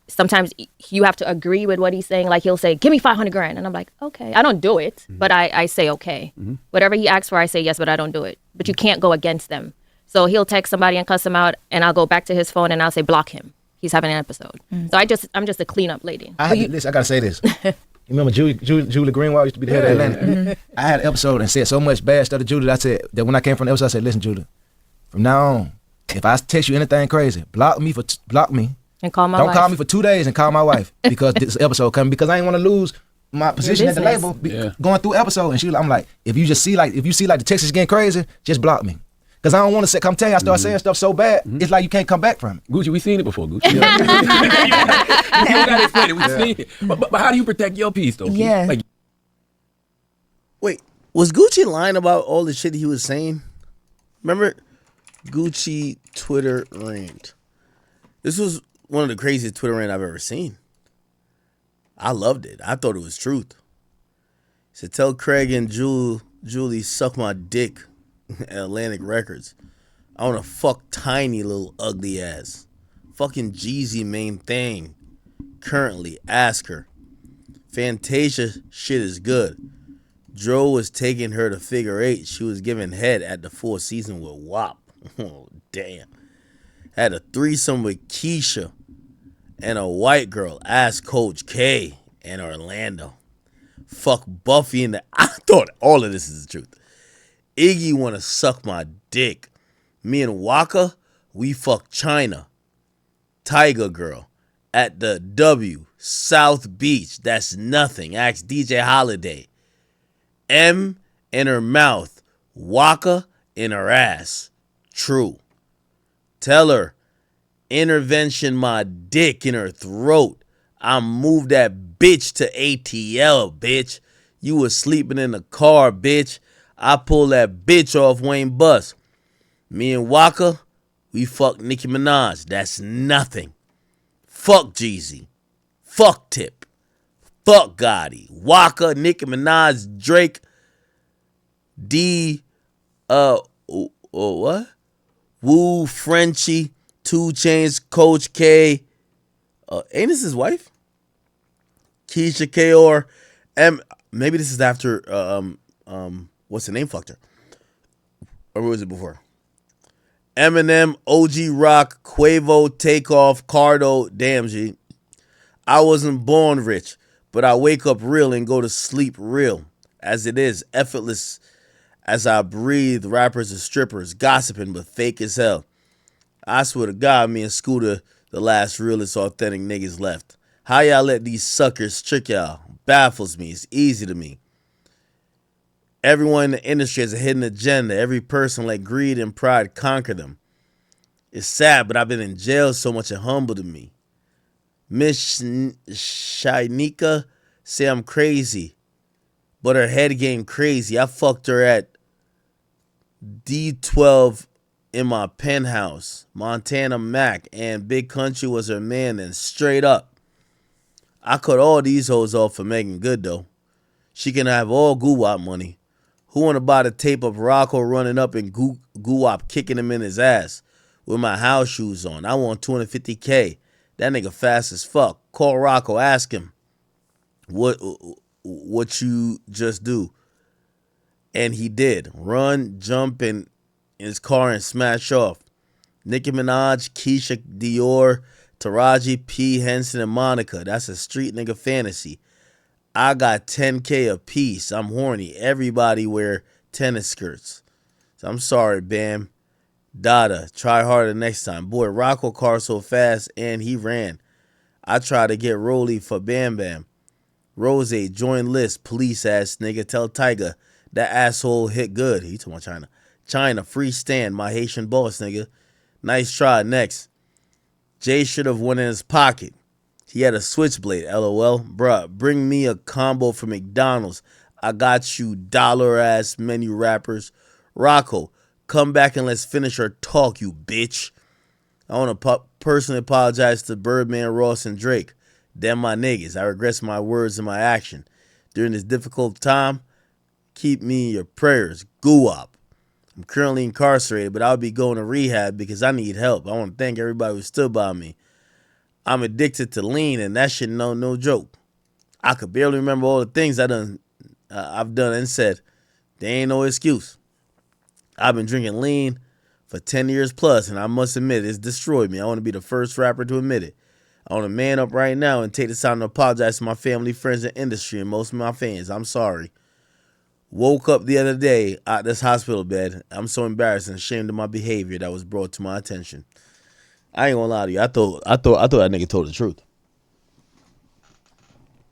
Sometimes you have to agree with what he's saying. Like, he'll say, "Give me 500 grand," and I'm like, "Okay." I don't do it, but I say okay. Whatever he asks for, I say yes, but I don't do it. But you can't go against them. So he'll text somebody and cuss him out, and I'll go back to his phone and I'll say, "Block him. He's having an episode." So I'm just a cleanup lady. I gotta say this. You remember Julie Greenwald used to be the head of Atlanta? I had an episode and said so much bad stuff to Julie. I said that when I came from the episode, I said, "Listen, Julie, from now on, if I text you anything crazy, block me and call my Don't wife. call me for 2 days and call my wife because this episode coming, because I ain't want to lose my position at the label going through episode." And I'm like, if you see like the text is getting crazy, just block me. Because I don't want to say, come tell you, I start saying stuff so bad, it's like you can't come back from it. Gucci, we seen it before, Gucci. You gotta explain it. We seen it. But how do you protect your peace, though? Yeah. Like, Wait, was Gucci lying about all the shit he was saying? Remember Gucci Twitter rant? This was one of the craziest Twitter rant I've ever seen. I loved it. I thought it was truth. He said, "Tell Craig and Julie suck my dick at Atlantic Records. I want to fuck tiny little ugly ass. Fucking Jeezy main thing. Currently, ask her. Fantasia shit is good. Dro was taking her to Figure 8. She was giving head at the Four Seasons with WAP. Oh, damn. Had a threesome with Keisha and a white girl. Ask Coach K and Orlando. Fuck Buffy in the... I thought all of this is the truth. Iggy want to suck my dick. Me and Waka, we fuck China. Tiger Girl at the W South Beach. That's nothing. Ask DJ Holiday. M in her mouth. Waka in her ass. True. Tell her. Intervention my dick in her throat. I moved that bitch to ATL, bitch. You was sleeping in the car, bitch. I pulled that bitch off Wayne Bus. Me and Waka, we fucked Nicki Minaj. That's nothing. Fuck Jeezy. Fuck Tip. Fuck Gotti. Waka, Nicki Minaj, Drake, what? Woo, Frenchie, 2 Chainz, Coach K. Ain't this his wife? Keisha Kaor. Maybe this is after what's the name? Fucked her. Or what was it before? Eminem, OG Rock, Quavo, Takeoff, Cardo. Damn, G. I wasn't born rich, but I wake up real and go to sleep real. As it is, effortless as I breathe, rappers and strippers, gossiping but fake as hell. I swear to God, me and Scooter, the last realest authentic niggas left. How y'all let these suckers trick y'all? Baffles me. It's easy to me. Everyone in the industry has a hidden agenda. Every person let greed and pride conquer them. It's sad, but I've been in jail so much it humbled me. Miss Shinika say I'm crazy, but her head game crazy. I fucked her at D12 in my penthouse. Montana Mac and Big Country was her man, and straight up. I cut all these hoes off for making good, though. She can have all Guwap money. Who want to buy the tape of Rocco running up and Guwap kicking him in his ass with my house shoes on? I want $250K. That nigga fast as fuck. Call Rocco, ask him what you just do. And he did. Run, jump in his car and smash off. Nicki Minaj, Keisha Dior, Taraji P. Henson, and Monica. That's a street nigga fantasy. I got 10K a piece. I'm horny. Everybody wear tennis skirts. So I'm sorry, Bam. Dada, try harder next time. Boy, Rocco car so fast and he ran. I tried to get Rolly for Bam Bam. Rose, join list. Police ass nigga. Tell Tiger that asshole hit good. He talking about China. China, free stand. My Haitian boss, nigga. Nice try. Next. Jay should have went in his pocket. He had a switchblade, LOL. Bruh, bring me a combo from McDonald's. I got you, dollar-ass menu rappers. Rocco, come back and let's finish our talk, you bitch. I want to personally apologize to Birdman, Ross, and Drake. Them my niggas. I regret my words and my action. During this difficult time, keep me in your prayers. Guwap. I'm currently incarcerated, but I'll be going to rehab because I need help. I want to thank everybody who stood by me. I'm addicted to lean, and that shit no joke. I could barely remember all the things I've done and said. There ain't no excuse. I've been drinking lean for 10 years plus, and I must admit it's destroyed me. I want to be the first rapper to admit it. I want to man up right now and take this time to apologize to my family, friends, and industry, and most of my fans. I'm sorry. Woke up the other day at this hospital bed. I'm so embarrassed and ashamed of my behavior that was brought to my attention. I ain't gonna lie to you. I thought that nigga told the truth.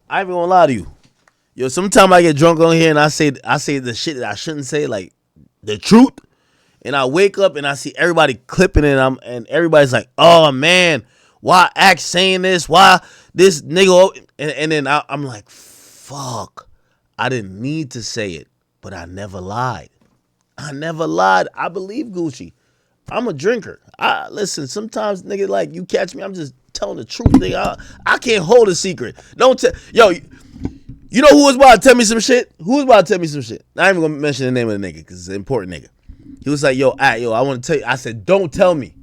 I ain't gonna lie to you. Yo, sometimes I get drunk on here and I say the shit that I shouldn't say, like the truth. And I wake up and I see everybody clipping it, and everybody's like, "Oh man, why Act saying this? Why this nigga?" And then I'm like, "Fuck, I didn't need to say it, but I never lied. I believe Gucci. I'm a drinker. Listen, sometimes, nigga, like, you catch me, I'm just telling the truth, nigga. I can't hold a secret. Don't tell. Yo, you know who was about to tell me some shit? Who was about to tell me some shit? I ain't even gonna mention the name of the nigga because it's an important nigga. He was like, I want to tell you. I said, don't tell me.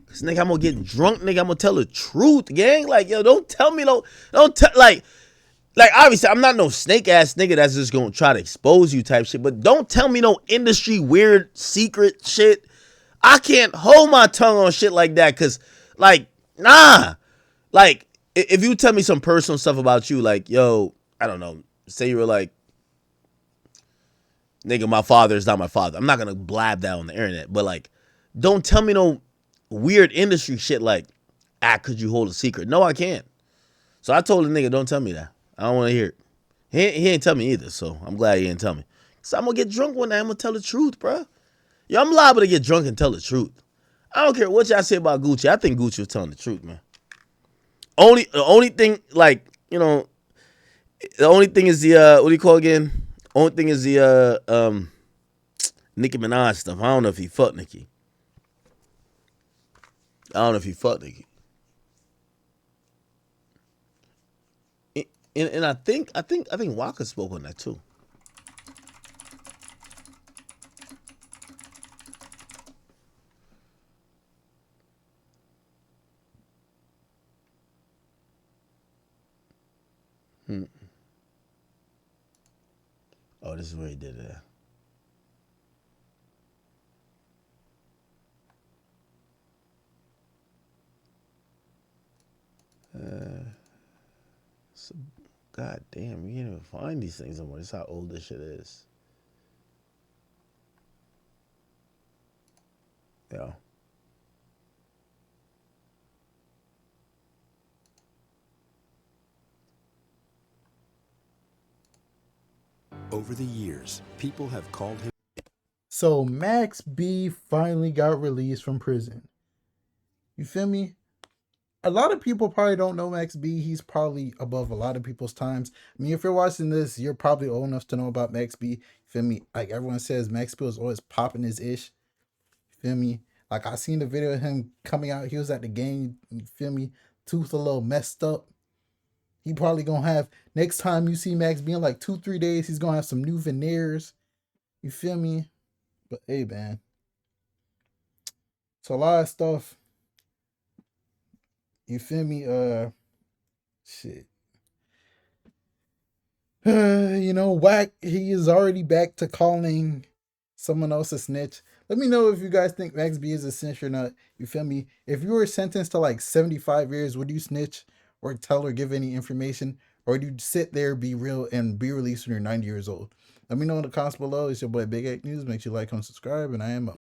Because, nigga, I'm going to get drunk, nigga. I'm going to tell the truth, gang. Like, yo, don't tell me, don't tell, like, obviously, I'm not no snake-ass nigga that's just going to try to expose you type shit, but don't tell me no industry weird secret shit. I can't hold my tongue on shit like that because, like, nah. Like, if you tell me some personal stuff about you, like, yo, I don't know, say you were like, nigga, my father is not my father. I'm not going to blab that on the internet, but, like, don't tell me no weird industry shit like, could you hold a secret? No, I can't. So I told the nigga, don't tell me that. I don't want to hear it. He ain't tell me either, so I'm glad he didn't tell me. So I'm going to get drunk one night. I'm going to tell the truth, bro. Yo, I'm liable to get drunk and tell the truth. I don't care what y'all say about Gucci. I think Gucci was telling the truth, man. The only thing, like, you know, the only thing is the, what do you call it again? Only thing is the, Nicki Minaj stuff. I don't know if he fucked Nicki. And I think Waka spoke on that too. Oh, this is where he did it. So, God damn, you can't even find these things anymore. This is how old this shit is. Yeah. Over the years, people have called him. So Max B finally got released from prison. You feel me? A lot of people probably don't know Max B. He's probably above a lot of people's times. I mean, if you're watching this, you're probably old enough to know about Max B. You feel me? Like everyone says, Max B was always popping his ish. You feel me? Like I seen the video of him coming out. He was at the game. You feel me? Tooth a little messed up. He probably gonna have, next time you see Max B in like 2-3 days, he's gonna have some new veneers. You feel me? But hey, man. It's a lot of stuff. You feel me? Shit. You know, Whack, he is already back to calling someone else a snitch. Let me know if you guys think Max B is a snitch or not. You feel me? If you were sentenced to like 75 years, would you snitch or tell or give any information? Or do you sit there, be real, and be released when you're 90 years old? Let me know in the comments below. It's your boy Big Egg News. Make sure you like, comment, subscribe, and I am up.